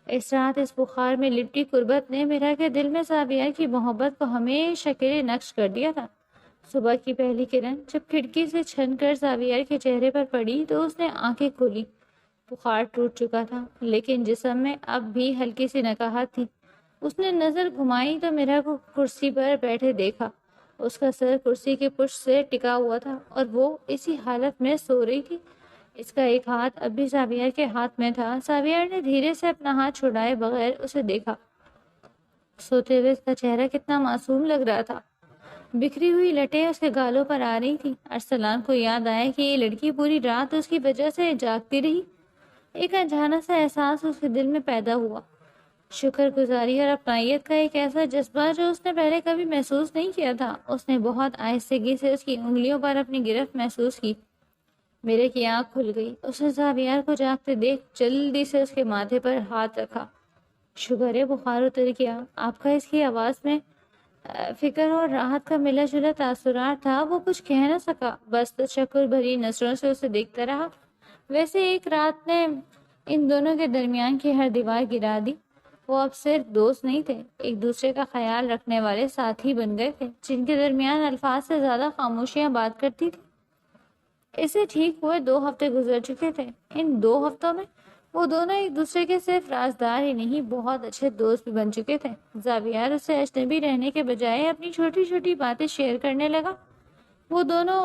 اس رات اس بخار میں لپٹی قربت نے میرا کے دل میں زاویار کی محبت کو ہمیشہ کے لیے نقش کر دیا تھا۔ صبح کی پہلی کرن جب کھڑکی سے چھن کر زاویار کے چہرے پر پڑی تو اس نے آنکھیں کھولی۔ بخار ٹوٹ چکا تھا لیکن جسم میں اب بھی ہلکی سی نکاہت تھی۔ اس نے نظر گھمائی تو میرا کو کرسی پر بیٹھے دیکھا۔ اس کا سر کرسی کی پشت سے ٹکا ہوا تھا اور وہ اسی حالت میں سو رہی تھی۔ اس کا ایک ہاتھ اب بھی زاویار کے ہاتھ میں تھا۔ زاویار نے دھیرے سے اپنا ہاتھ چھڑائے بغیر اسے دیکھا۔ سوتے ہوئے اس کا چہرہ کتنا معصوم لگ رہا تھا۔ بکھری ہوئی لٹیں اس کے گالوں پر آ رہی تھی۔ ارسلان کو یاد آیا کہ یہ لڑکی پوری رات اس کی وجہ سے جاگتی رہی۔ ایک انجانا سا احساس اس کے دل میں پیدا ہوا، شکر گزاری اور اپنائیت کا ایک ایسا جذبہ جو اس نے پہلے کبھی محسوس نہیں کیا تھا۔ اس نے بہت آہستگی سے اس کی انگلیوں پر اپنی گرفت محسوس کی۔ میرے کی آنکھ کھل گئی۔ اس نے زاویار کو جاگتے دیکھ جلدی سے اس کے ماتھے پر ہاتھ رکھا۔ شکر ہے بخار اتر گیا۔ آپ کا اس کی آواز میں فکر اور راحت کا ملا جلا تاثرات تھا۔ وہ کچھ کہہ نہ سکا، بس تشکر بھری نظروں سے اسے دیکھتا رہا۔ ویسے ایک رات نے ان دونوں کے درمیان کی ہر دیوار گرا دی۔ وہ اب صرف دوست نہیں تھے، ایک دوسرے کا خیال رکھنے والے ساتھی بن گئے تھے جن کے درمیان الفاظ سے زیادہ خاموشیاں بات کرتی تھی۔ اسے ٹھیک ہوئے 2 ہفتے گزر چکے تھے۔ ان 2 ہفتوں میں وہ دونوں ایک دوسرے کے صرف رازدار ہی نہیں، بہت اچھے دوست بھی بن چکے تھے۔ زاویار اس سے اجنبی رہنے کے بجائے اپنی چھوٹی چھوٹی باتیں شیئر کرنے لگا۔ وہ دونوں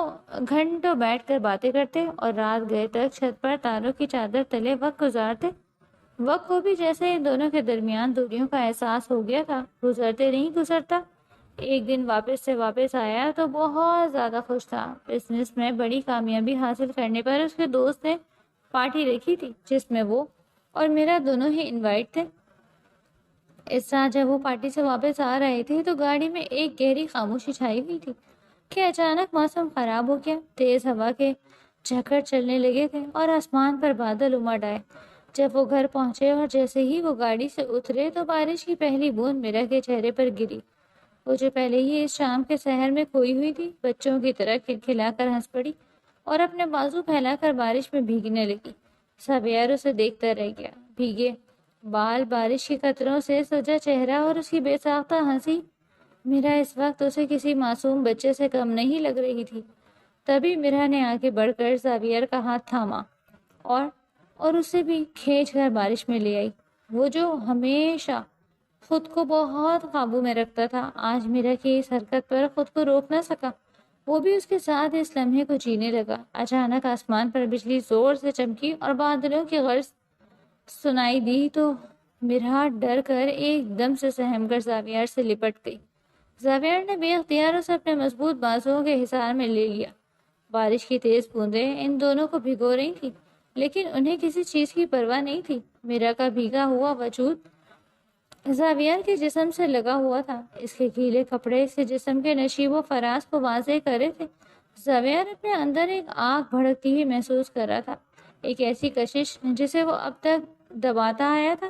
گھنٹوں بیٹھ کر باتیں کرتے اور رات گئے تک چھت پر تاروں کی چادر تلے وقت گزارتے۔ وقت کو بھی جیسے ان دونوں کے درمیان دوریوں کا احساس ہو گیا تھا، گزرتے نہیں گزرتا۔ ایک دن واپس آیا تو بہت زیادہ خوش تھا۔ بزنس میں بڑی کامیابی حاصل کرنے پر اس کے دوست نے پارٹی رکھی تھی جس میں وہ اور میرا دونوں ہی انوائٹ تھے۔ اس رات جب وہ پارٹی سے واپس آ رہے تھے تو گاڑی میں ایک گہری خاموشی چھائی ہوئی تھی۔ کہ اچانک موسم خراب ہو گیا، تیز ہوا کے جھکڑ چلنے لگے تھے اور آسمان پر بادل امڈ آئے۔ جب وہ گھر پہنچے اور جیسے ہی وہ گاڑی سے اترے تو بارش کی پہلی بوند میرا کے چہرے پر گری۔ وہ جو پہلے ہی اس شام کے سحر میں کھوئی ہوئی تھی، بچوں کی طرح کھلکھلا کر ہنس پڑی اور اپنے بازو پھیلا کر بارش میں بھیگنے لگی۔ سویار اسے دیکھتا رہ گیا، بھیگے بال، بارش کے قطروں سے سجا چہرہ اور اس کی بے ساختہ ہنسی۔ میرا اس وقت اسے کسی معصوم بچے سے کم نہیں لگ رہی تھی۔ تبھی میرا نے آگے بڑھ کر زاویار کا ہاتھ تھاما اور اسے بھی کھینچ کر بارش میں لے آئی۔ وہ جو ہمیشہ خود کو بہت قابو میں رکھتا تھا، آج میرا کی اس حرکت پر خود کو روک نہ سکا۔ وہ بھی اس کے ساتھ اس لمحے کو جینے لگا۔ اچانک آسمان پر بجلی زور سے چمکی اور بادلوں کی غرز سنائی دی تو میرا ڈر کر ایک دم سے سہم کر زاویار سے لپٹ گئی۔ زاویار نے بے اختیار اسے اپنے مضبوط بازوؤں کے حصار میں لے لیا۔ بارش کی تیز بوندیں ان دونوں کو بھگو رہی تھی، لیکن انہیں کسی چیز کی پرواہ نہیں تھی۔ میرا کا بھیگا ہوا وجود زاویار کے جسم سے لگا ہوا تھا، اس کے گیلے کپڑے اس کے جسم کے نشیب و فراز کو واضح کر رہے تھے۔ زاویار اپنے اندر ایک آگ بھڑکتی ہوئی محسوس کر رہا تھا، ایک ایسی کشش جسے وہ اب تک دباتا آیا تھا۔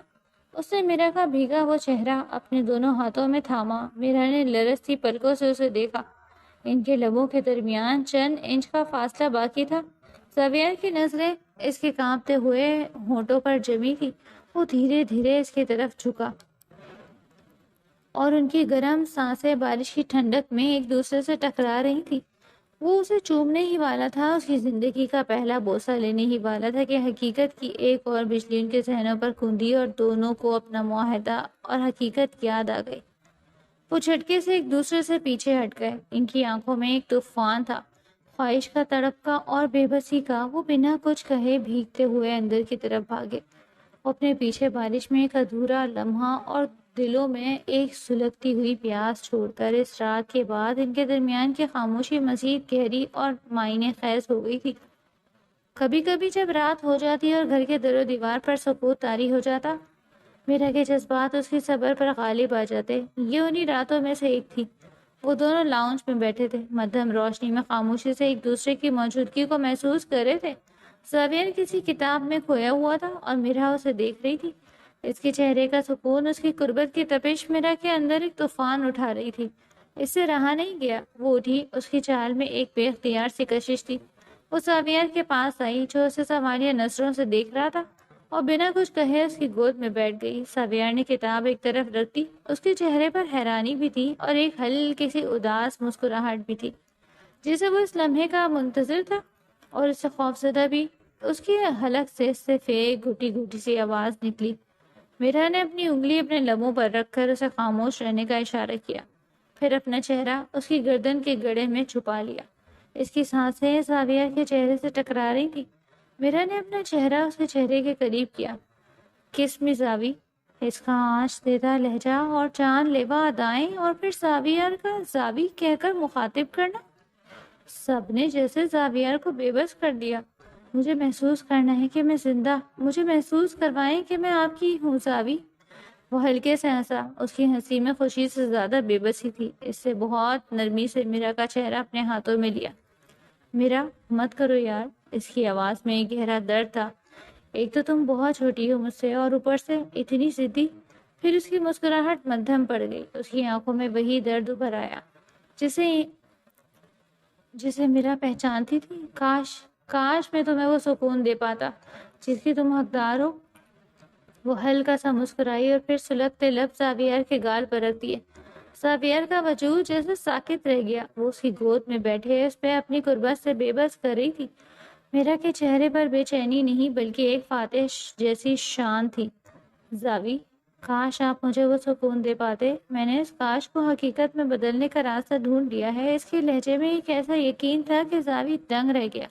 اس نے میرا کا بھیگا وہ چہرہ اپنے دونوں ہاتھوں میں تھاما۔ میرا نے لرزتی پلکوں سے اسے دیکھا، ان کے لبوں کے درمیان چند انچ کا فاصلہ باقی تھا۔ زاویار کی نظریں اس کے کانپتے ہوئے ہونٹوں پر جمی تھی۔ وہ دھیرے دھیرے اس کی طرف جھکا اور ان کی گرم سانسیں بارش کی ٹھنڈک میں ایک دوسرے سے ٹکرا رہی تھی۔ وہ اسے چومنے ہی والا تھا، اس کی زندگی کا پہلا بوسہ لینے ہی والا تھا کہ حقیقت کی ایک اور بجلی ان کے ذہنوں پر کھوندی اور دونوں کو اپنا معاہدہ اور حقیقت یاد آ گئی۔ وہ جھٹکے سے ایک دوسرے سے پیچھے ہٹ گئے۔ ان کی آنکھوں میں ایک طوفان تھا، خواہش کا، تڑپ کا اور بے بسی کا۔ وہ بنا کچھ کہے بھیگتے ہوئے اندر کی طرف بھاگے، اپنے پیچھے بارش میں ایک ادھورا لمحہ اور دلوں میں ایک سلگتی ہوئی پیاس چھوڑ کر۔ اس رات کے بعد ان کے درمیان کی خاموشی مزید گہری اور معنی خیز ہو گئی تھی۔ کبھی کبھی جب رات ہو جاتی اور گھر کے در و دیوار پر سکوت طاری ہو جاتا، میرا کے جذبات اس کی صبر پر غالب آ جاتے۔ یہ انہی راتوں میں سے ایک تھی۔ وہ دونوں لاؤنج میں بیٹھے تھے، مدھم روشنی میں خاموشی سے ایک دوسرے کی موجودگی کو محسوس کر رہے تھے۔ زاویار کسی کتاب میں کھویا ہوا تھا اور میرا اسے دیکھ رہی تھی۔ اس کے چہرے کا سکون، اس کی قربت کی تپش میرا کے اندر ایک طوفان اٹھا رہی تھی۔ اس سے رہا نہیں گیا، وہ اٹھی۔ اس کی چال میں ایک بے اختیار سی کشش تھی۔ وہ زاویار کے پاس آئی جو اسے سنوالیہ نظروں سے دیکھ رہا تھا، اور بنا کچھ کہے اس کی گود میں بیٹھ گئی۔ زاویار نے کتاب ایک طرف رکھ دی۔ اس کے چہرے پر حیرانی بھی تھی اور ایک ہلکی سی اداس مسکراہٹ بھی تھی، جسے وہ اس لمحے کا منتظر تھا اور اس سے خوفزدہ بھی۔ اس کی حلق سے صرف ایک گھٹی گھٹی سی آواز نکلی۔ میرا نے اپنی انگلی اپنے لبوں پر رکھ کر اسے خاموش رہنے کا اشارہ کیا، پھر اپنا چہرہ اس کی گردن کے گڑھے میں چھپا لیا۔ اس کی سانسیں زاویار کے چہرے سے ٹکرا رہی تھی۔ میرا نے اپنا چہرہ اس کے چہرے کے قریب کیا۔ کس میں زاوی، اس کا آنچ دیدہ لہجہ اور جان لیوا ادائیں، اور پھر زاویار کا زاوی کہہ کر مخاطب کرنا۔ سب نے جیسے زاویار کو بے بس کر دیا۔ مجھے محسوس کرنا ہے کہ میں زندہ، مجھے محسوس کروائیں کہ میں آپ کی ہوں زاوی۔ وہ ہلکے سے ہنسا، اس کی ہنسی میں خوشی سے زیادہ بے بسی تھی۔ اس سے بہت نرمی سے میرا کا چہرہ اپنے ہاتھوں میں لیا۔ میرا مت کرو یار، اس کی آواز میں ایک گہرا درد تھا۔ ایک تو تم بہت چھوٹی ہو مجھ سے، اور اوپر سے اتنی ضدی۔ پھر اس کی مسکراہٹ مدھم پڑ گئی، اس کی آنکھوں میں وہی درد ابھر آیا جسے میرا پہچانتی تھی۔ کاش میں تمہیں وہ سکون دے پاتا جس کی تم حقدار ہو۔ وہ ہلکا سا مسکرائی اور پھر سلگتے لب زاویار کے گال پر رکھ دیے۔ زاویار کا وجود جیسے ساکت رہ گیا۔ وہ اس کی گود میں بیٹھے اس پہ اپنی قربت سے بے بس کر رہی تھی۔ میرا کے چہرے پر بے چینی نہیں بلکہ ایک فاتح جیسی شان تھی۔ زاوی، کاش آپ مجھے وہ سکون دے پاتے۔ میں نے اس کاش کو حقیقت میں بدلنے کا راستہ ڈھونڈ لیا ہے۔ اس کے لہجے میں ایک ایسا یقین تھا کہ زاوی دنگ رہ گیا۔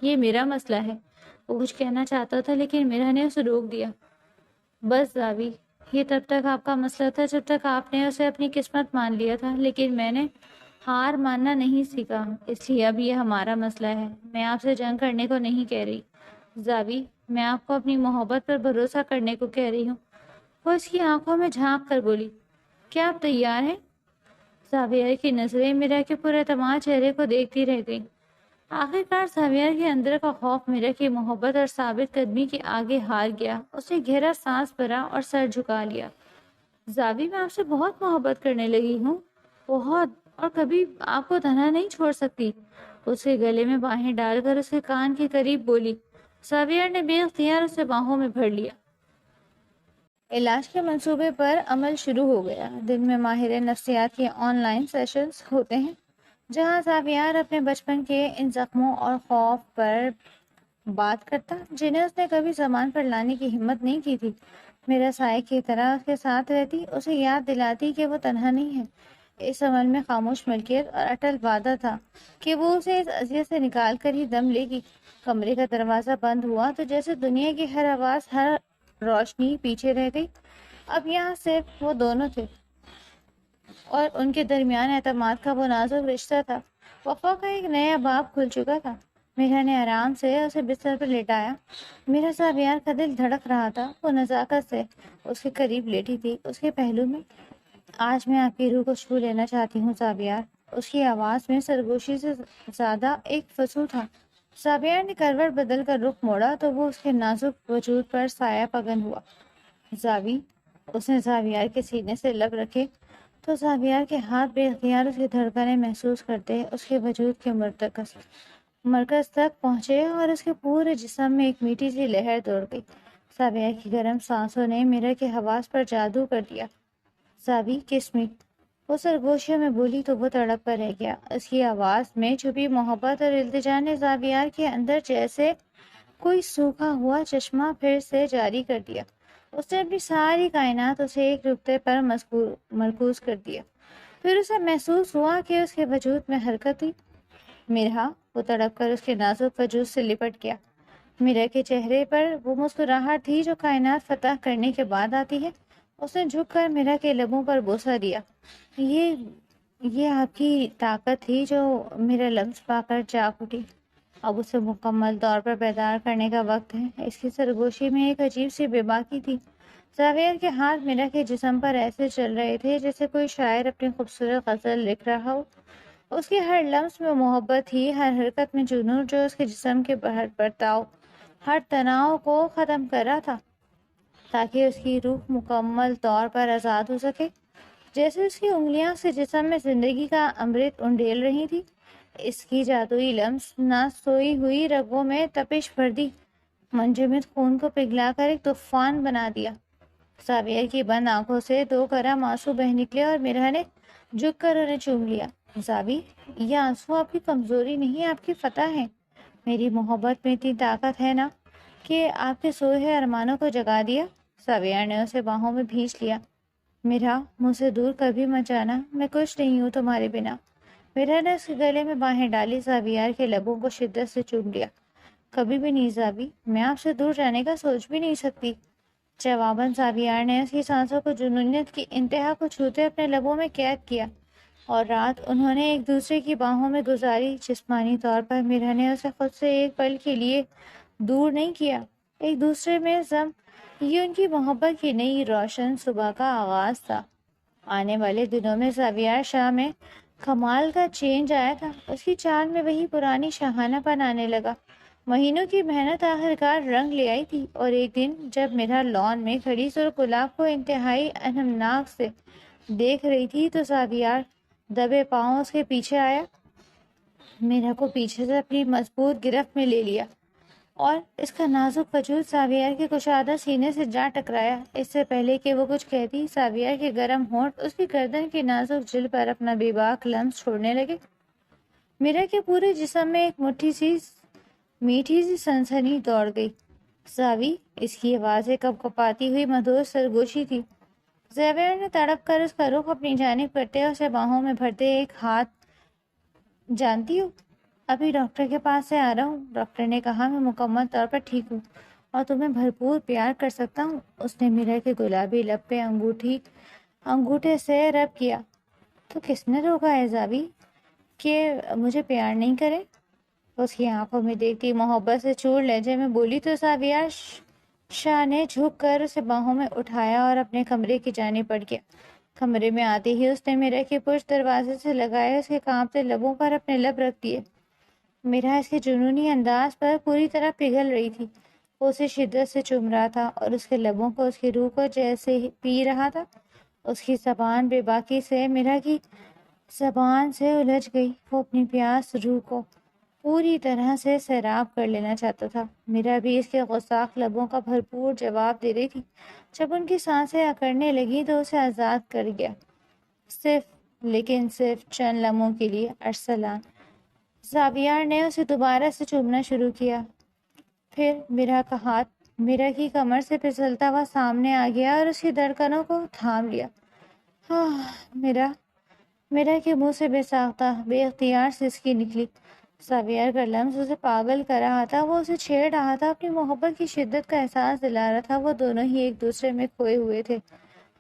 یہ میرا مسئلہ ہے، وہ کچھ کہنا چاہتا تھا لیکن میرا نے اسے روک دیا۔ بس زاوی، یہ تب تک آپ کا مسئلہ تھا جب تک آپ نے اسے اپنی قسمت مان لیا تھا، لیکن میں نے ہار ماننا نہیں سیکھا، اس لیے اب یہ ہمارا مسئلہ ہے۔ میں آپ سے جنگ کرنے کو نہیں کہہ رہی زاوی، میں آپ کو اپنی محبت پر بھروسہ کرنے کو کہہ رہی ہوں۔ وہ اس کی آنکھوں میں جھانک کر بولی، کیا آپ تیار ہیں؟ زاویہ کی نظریں میرا کے پورے اعتماد چہرے کو دیکھتی رہ گئیں۔ آخرکار زاویہ کے اندر کا خوف میرا کی محبت اور ثابت قدمی کے آگے ہار گیا۔ اس نے گہرا سانس بھرا اور سر جھکا لیا۔ زاوی، میں آپ سے بہت محبت کرنے لگی ہوں، بہت، اور کبھی آپ کو تنہا نہیں چھوڑ سکتی۔ اس کے گلے میں باہیں ڈال کر اس کے کان کے قریب بولی۔ زاویہ نے بے اختیار اسے باہوں میں بھر لیا۔ علاج کے منصوبے پر عمل شروع ہو گیا۔ دن میں ماہر نفسیات کے آن لائن سیشنز ہوتے ہیں جہاں زاویار اپنے بچپن کے ان زخموں اور خوف پر بات کرتا جنہیں اس نے کبھی زبان پر لانے کی ہمت نہیں کی تھی۔ میرا سائے کی طرح اس کے ساتھ رہتی، اسے یاد دلاتی کہ وہ تنہا نہیں ہے۔ اس عمل میں خاموش ملکیت اور اٹل وعدہ تھا کہ وہ اسے اس اذیت سے نکال کر ہی دم لے گی۔ کمرے کا دروازہ بند ہوا تو جیسے دنیا کی ہر آواز، ہر روشنی پیچھے رہ گئی۔ اب یہاں صرف وہ دونوں تھے اور ان کے درمیان اعتماد کا وہ نازک رشتہ تھا۔ وفا کا ایک نیا باب کھل چکا تھا۔ میرا نے آرام سے اسے بستر پر لٹایا۔ میرا زاویار کا دل دھڑک رہا تھا۔ وہ نزاکت سے اس کے قریب لیٹی تھی، اس کے پہلو میں۔ آج میں آپ کی روح کو چھو لینا چاہتی ہوں زاویار۔ اس کی آواز میں سرگوشی سے زیادہ ایک فسو تھا۔ زاویار نے کروٹ بدل کر رخ موڑا تو وہ اس کے نازک وجود پر سایہ پگن ہوا۔ زاوی، اس نے زاویار کے سینے سے لب رکھے تو زاویار کے ہاتھ بے اختیار اس کی دھڑکنیں محسوس کرتے اس کے وجود کے مرکز تک پہنچے اور اس کے پورے جسم میں ایک میٹھی سی لہر دوڑ گئی۔ زاویار کی گرم سانسوں نے میرا کے حواس پر جادو کر دیا۔ زاوی، کس می، وہ سرگوشیوں میں بولی تو وہ تڑپ کر رہ گیا۔ اس کی آواز میں چھپی محبت اور التجا نے زاویار کے اندر جیسے کوئی سوکھا ہوا چشمہ پھر سے جاری کر دیا۔ اس نے اپنی ساری کائنات اسے ایک نقطے پر مرکوز کر دیا۔ پھر اسے محسوس ہوا کہ اس کے وجود میں حرکت ہوئی۔ میرا، وہ تڑپ کر اس کے نازک وجود سے لپٹ گیا۔ میرا کے چہرے پر وہ مسکراہٹ تھی جو کائنات فتح کرنے کے بعد آتی ہے۔ اس نے جھک کر میرا کے لبوں پر بوسہ دیا۔ یہ آپ کی طاقت تھی جو میرا لمس پا کر جاگ اٹھی۔ اب اسے مکمل طور پر بیدار کرنے کا وقت ہے۔ اس کی سرگوشی میں ایک عجیب سی بے باکی تھی۔ زاویار کے ہاتھ میرا کے جسم پر ایسے چل رہے تھے جیسے کوئی شاعر اپنی خوبصورت غزل لکھ رہا ہو۔ اس کے ہر لمس میں محبت تھی، ہر حرکت میں جنون جو اس کے جسم کے برتاؤ، ہر تناؤ کو ختم کر رہا تھا تاکہ اس کی روح مکمل طور پر آزاد ہو سکے۔ جیسے اس کی انگلیاں سے جسم میں زندگی کا امرت انڈیل رہی تھی۔ اس کی جادوئی لمس نہ سوئی ہوئی رگوں میں تپش بھر دی، منجمد خون کو پگھلا کر ایک طوفان بنا دیا۔ زاویار کی بند آنکھوں سے دو گرم آنسو بہہ نکلے اور میرا نے جھک کر انہیں چوم لیا۔ زاوی، یہ آنسو آپ کی کمزوری نہیں، آپ کی فتح ہے۔ میری محبت میں اتنی طاقت ہے نا کہ آپ کے سوئے ہوئے ارمانوں کو جگا دیا۔ زاویار نے اسے باہوں میں بھینچ لیا۔ میرا، مجھ سے دور کبھی مت جانا، میں کچھ نہیں ہوں تمہارے بنا۔ میرا نے اس کے گلے میں باہیں ڈالی، زاویار کے لبوں کو شدت سے چوم لیا۔ کبھی بھی نہیں زاوی، میں آپ سے دور جانے کا سوچ بھی نہیں سکتی۔ جواباً زاویار نے اس کی سانسوں کو جنونیت کی انتہا کو چھوتے اپنے لبوں میں قید کیا اور رات انہوں نے ایک دوسرے کی باہوں میں گزاری۔ جسمانی طور پر میرا نے اسے خود سے ایک پل کے لیے دور نہیں کیا، ایک دوسرے میں ضم۔ یہ ان کی محبت کی نئی روشن صبح کا آغاز تھا۔ آنے والے دنوں میں زاویار شاہ میں کمال کا چینج آیا تھا۔ اس کی چال میں وہی پرانی شاہانہ پن آنے لگا۔ مہینوں کی محنت آخرکار رنگ لے آئی تھی اور ایک دن جب میرا لان میں کھڑی سرخ گلاب کو انتہائی انہمناک سے دیکھ رہی تھی تو زاویار دبے پاؤں اس کے پیچھے آیا، میرا کو پیچھے سے اپنی مضبوط گرفت میں لے لیا اور اس کا نازک وجود زاویار کے کشادہ سینے سے جا ٹکرایا۔ اس سے پہلے کہ وہ کچھ کہتی، زاویار کے گرم ہونٹ اس کی گردن کی نازک جلد پر اپنا بے باک لمس چھوڑنے لگے۔ میرا کے پورے جسم میں ایک میٹھی سی سنسنی دوڑ گئی۔ زاوی، اس کی آوازیں کپکپاتی ہوئی مدھوش سرگوشی تھی۔ زاویار نے تڑپ کر اس کا رخ اپنی جانب کرتے اسے باہوں میں بھرتے ایک ہاتھ، جانتی ہو، ابھی ڈاکٹر کے پاس سے آ رہا ہوں۔ ڈاکٹر نے کہا میں مکمل طور پر ٹھیک ہوں اور تمہیں بھرپور پیار کر سکتا ہوں۔ اس نے میرا کے گلابی لب پہ انگوٹھے سے رب کیا۔ تو کس نے روکا ہے زاوی کہ مجھے پیار نہیں کرے؟ اس کی آنکھوں میں دیکھتی محبت سے چور لہجے میں بولی تو زاویار شاہ نے جھک کر اسے باہوں میں اٹھایا اور اپنے کمرے کی جانب بڑھ گیا۔ کمرے میں آتے ہی اس نے میرا کے پشت دروازے سے لگائے اس کے کانپتے لبوں پر اپنے لب رکھ دیے۔ میرا اس کے جنونی انداز پر پوری طرح پگھل رہی تھی۔ وہ اسے شدت سے چوم رہا تھا اور اس کے لبوں کو اس کی روح کو جیسے ہی پی رہا تھا۔ اس کی زبان بے باکی سے میرا کی زبان سے الجھ گئی۔ وہ اپنی پیاس روح کو پوری طرح سے سیراب کر لینا چاہتا تھا۔ میرا بھی اس کے غساخ لبوں کا بھرپور جواب دے رہی تھی۔ جب ان کی سانسیں اکڑنے لگی تو اسے آزاد کر گیا، لیکن صرف چند لمحوں کے لیے۔ ارسلان، زاویار نے اسے دوبارہ سے چومنا شروع کیا۔ پھر میرا کا ہاتھ میرا کی کمر سے پھسلتا ہوا سامنے آ گیا اور اس کی دھڑکنوں کو تھام لیا۔ میرا کے منہ سے بے ساختہ بے اختیار سسکی نکلی۔ زاویار کا لمس اسے پاگل کر رہا تھا۔ وہ اسے چھیڑ رہا تھا، اپنی محبت کی شدت کا احساس دلا رہا تھا۔ وہ دونوں ہی ایک دوسرے میں کھوئے ہوئے تھے۔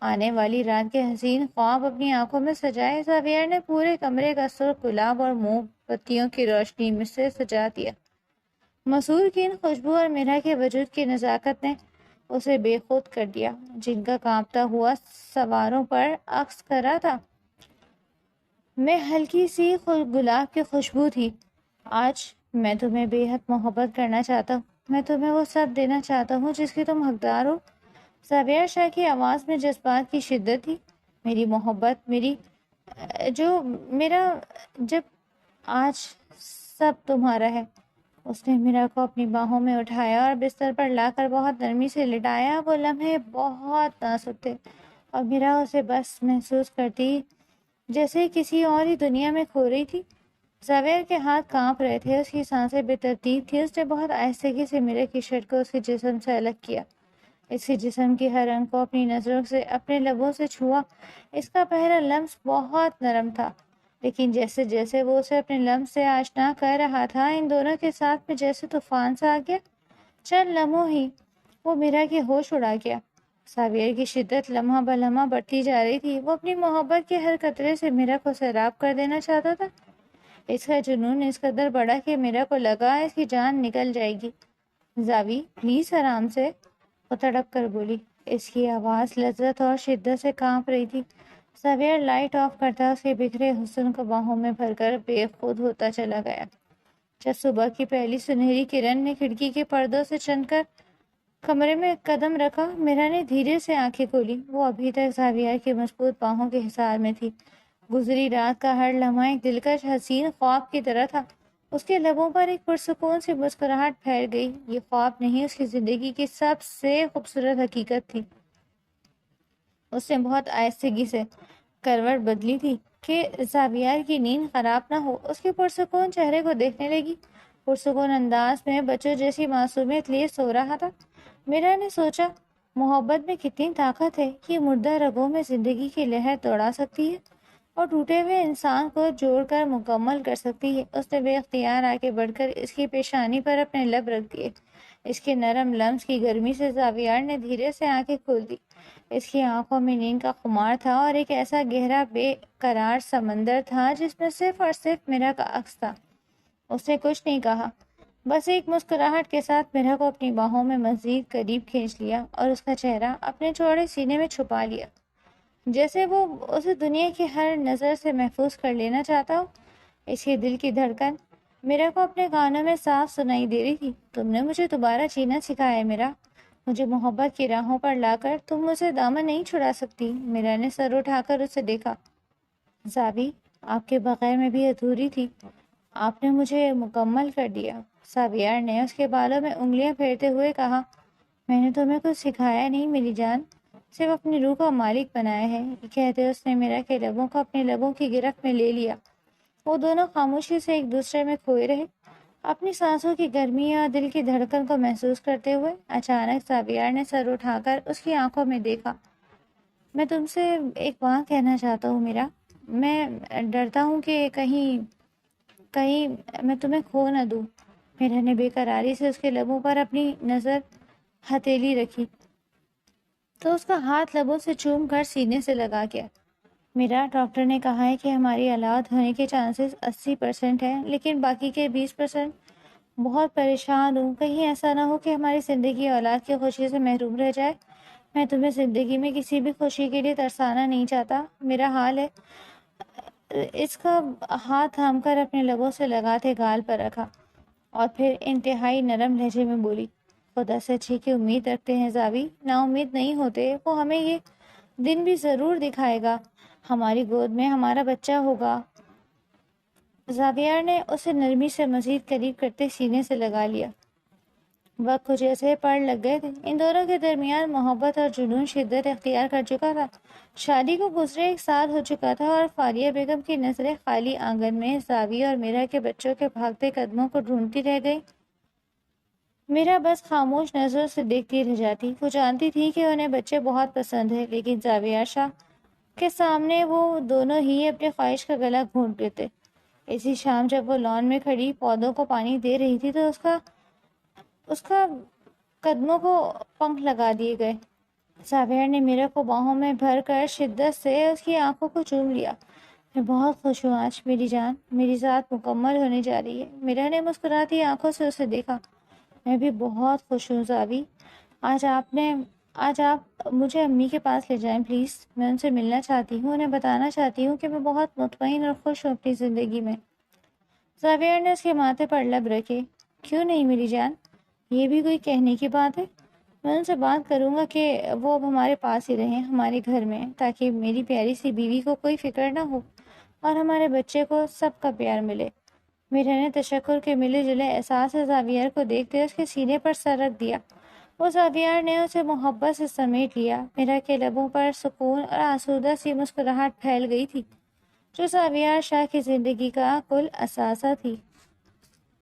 آنے والی رات کے حسین خواب اپنی آنکھوں میں سجائے زاویار نے پورے کمرے کا سرخ گلاب اور موم بتیوں کی روشنی میں سے سجا دیا۔ مسور کی ان خوشبو اور میرا کے وجود کی نزاکت نے اسے بے خود کر دیا، جن کا کانپتا ہوا سواروں پر عکس کر رہا تھا۔ میں ہلکی سی گلاب کی خوشبو تھی۔ آج میں تمہیں بے حد محبت کرنا چاہتا ہوں۔ میں تمہیں وہ سب دینا چاہتا ہوں جس کی تم حقدار ہو۔ زاویار شاہ کی آواز میں جذبات کی شدت تھی۔ میری محبت، جب آج سب تمہارا ہے۔ اس نے میرا کو اپنی باہوں میں اٹھایا اور بستر پر لا کر بہت نرمی سے لٹایا۔ وہ لمحے بہت نازک تھے اور میرا اسے بس محسوس کرتی جیسے کسی اور ہی دنیا میں کھو رہی تھی۔ زاویار کے ہاتھ کانپ رہے تھے، اس کی سانسیں بے ترتیب تھی۔ اس نے بہت آہستگی سے میرے کی شرٹ کو اس کے جسم سے الگ کیا، اس کے جسم کی ہر رنگ کو اپنی نظروں سے اپنے لبوں سے چھوا۔ اس کا پہلا لمس بہت نرم تھا، لیکن جیسے جیسے وہ اسے اپنے لمس سے آشنا کر رہا تھا، ان دونوں کے ساتھ میں جیسے طوفان سا آ گیا۔ چند لمحوں ہی وہ میرا کے ہوش اڑا گیا۔ زاویار کی شدت لمحہ بہ لمحہ بڑھتی جا رہی تھی۔ وہ اپنی محبت کے ہر قطرے سے میرا کو سیراب کر دینا چاہتا تھا۔ اس کا جنون اس قدر بڑا کہ میرا کو لگا اس کی جان نکل جائے گی۔ زاوی، پلیز آرام سے، وہ تڑپ کر بولی۔ اس کی آواز لذت اور شدت سے کانپ رہی تھی۔ زاویار لائٹ آف کرتا اس کے بکھرے حسن کو باہوں میں بھر کر بے خود ہوتا چلا گیا۔ جب صبح کی پہلی سنہری کرن نے کھڑکی کے پردوں سے چن کر کمرے میں قدم رکھا، میرا نے دھیرے سے آنکھیں کھولی۔ وہ ابھی تک زاویار کی مضبوط باہوں کے حصار میں تھی۔ گزری رات کا ہر لمحہ ایک دلکش حسین خواب کی طرح تھا۔ اس کے لبوں پر ایک پرسکون سی مسکراہٹ پھیل گئی۔ یہ خواب نہیں، اس کی زندگی کی سب سے خوبصورت حقیقت تھی۔ اس نے بہت آہستگی سے کروٹ بدلی تھی کہ زاویار کی نیند خراب نہ ہو۔ اس کے پرسکون چہرے کو دیکھنے لگی، پرسکون انداز میں بچوں جیسی معصومیت لیے سو رہا تھا۔ میرا نے سوچا، محبت میں کتنی طاقت ہے، یہ مردہ رگوں میں زندگی کی لہر دوڑا سکتی ہے اور ٹوٹے ہوئے انسان کو جوڑ کر مکمل کر سکتی ہے۔ اس نے بے اختیار آگے بڑھ کر اس کی پیشانی پر اپنے لب رکھ دیے۔ اس کے نرم لمس کی گرمی سے زاویار نے دھیرے سے آنکھیں کھول دی۔ اس کی آنکھوں میں نیند کا خمار تھا اور ایک ایسا گہرا بے قرار سمندر تھا جس میں صرف اور صرف میرا کا عکس تھا۔ اس نے کچھ نہیں کہا، بس ایک مسکراہٹ کے ساتھ میرا کو اپنی باہوں میں مزید قریب کھینچ لیا اور اس کا چہرہ اپنے چوڑے سینے میں چھپا لیا، جیسے وہ اسے دنیا کی ہر نظر سے محفوظ کر لینا چاہتا ہو۔ اس کے دل کی دھڑکن میرا کو اپنے کانوں میں صاف سنائی دے رہی تھی۔ تم نے مجھے دوبارہ جینا سکھایا ہے میرا، مجھے محبت کی راہوں پر لا کر تم مجھے دامن نہیں چھڑا سکتی۔ میرا نے سر اٹھا کر اسے دیکھا۔ زاوی، آپ کے بغیر میں بھی ادھوری تھی، آپ نے مجھے مکمل کر دیا۔ زاویار نے اس کے بالوں میں انگلیاں پھیرتے ہوئے کہا، میں نے تمہیں کچھ سکھایا نہیں میری جان، صرف اپنی روح کا مالک بنایا ہے۔ یہ کہتے اس نے میرا کے لبوں کو اپنے لبوں کی گرفت میں لے لیا۔ وہ دونوں خاموشی سے ایک دوسرے میں کھوئے رہے، اپنی سانسوں کی گرمی اور دل کی دھڑکن کو محسوس کرتے ہوئے۔ اچانک زاویار نے سر اٹھا کر اس کی آنکھوں میں دیکھا۔ میں تم سے ایک بات کہنا چاہتا ہوں میرا، میں ڈرتا ہوں کہ کہیں میں تمہیں کھو نہ دوں۔ میرا نے بے قراری سے اس کے لبوں پر اپنی نظر ہتھیلی رکھی تو اس کا ہاتھ لبوں سے چوم کر سینے سے لگا گیا۔ میرا ڈاکٹر نے کہا ہے کہ ہماری اولاد ہونے کے چانسز 80% ہیں، لیکن باقی کے 20%۔ بہت پریشان ہوں، کہیں ایسا نہ ہو کہ ہماری زندگی اولاد کی خوشی سے محروم رہ جائے۔ میں تمہیں زندگی میں کسی بھی خوشی کے لیے ترسانا نہیں چاہتا. میرا حال ہے. اس کا ہاتھ تھام کر اپنے لبوں سے لگاتے گال پر رکھا اور پھر انتہائی نرم لہجے میں بولی, خدا سے اچھی کی امید رکھتے ہیں زاوی, نا امید نہیں ہوتے. وہ ہمیں یہ دن بھی ضرور دکھائے گا, ہماری گود میں ہمارا بچہ ہوگا. زاویار نے اسے نرمی سے مزید قریب کرتے سینے سے لگا لیا. وقت کچھ ایسے پڑ لگ گئے تھے. ان دونوں کے درمیان محبت اور جنون شدت اختیار کر چکا تھا. شادی کو گزرے 1 سال ہو چکا تھا اور فاریہ بیگم کی نظریں خالی آنگن میں زاویہ اور میرا کے بچوں کے بھاگتے قدموں کو ڈھونڈتی رہ گئی. میرا بس خاموش نظروں سے دیکھتی رہ جاتی. وہ جانتی تھی کہ انہیں بچے بہت پسند ہیں, لیکن زاویہ شاہ کے سامنے وہ دونوں ہی اپنے خواہش کا گلا گھونٹ لیتے. اسی شام جب وہ لان میں کھڑی پودوں کو پانی دے رہی تھی تو اس کا قدموں کو پنکھ لگا دیے گئے. زاویہ نے میرا کو باہوں میں بھر کر شدت سے اس کی آنکھوں کو چوم لیا. میں بہت خوش ہوں آج میری جان, میری ذات مکمل ہونے جا رہی ہے. میرا نے مسکراتی آنکھوں سے اسے دیکھا. میں بھی بہت خوش ہوں زاوی. آج آپ مجھے امی کے پاس لے جائیں پلیز. میں ان سے ملنا چاہتی ہوں, انہیں بتانا چاہتی ہوں کہ میں بہت مطمئن اور خوش ہوں اپنی زندگی میں. زاویہ نے اس کے ماتھے پر لب رکھے. کیوں نہیں میری جان, یہ بھی کوئی کہنے کی بات ہے. میں ان سے بات کروں گا کہ وہ اب ہمارے پاس ہی رہیں, ہمارے گھر میں, تاکہ میری پیاری سی بیوی کو کوئی فکر نہ ہو اور ہمارے بچے کو سب کا پیار ملے. میرا نے تشکر کے ملے جلے احساس سے زاویار کو دیکھتے اس کے سینے پر سر رکھ دیا. وہ زاویار نے اسے محبت سے سمیٹ لیا. میرا کے لبوں پر سکون اور آسودہ سی مسکراہٹ پھیل گئی تھی, جو زاویار شاہ کی زندگی کا کل اثاثہ تھی.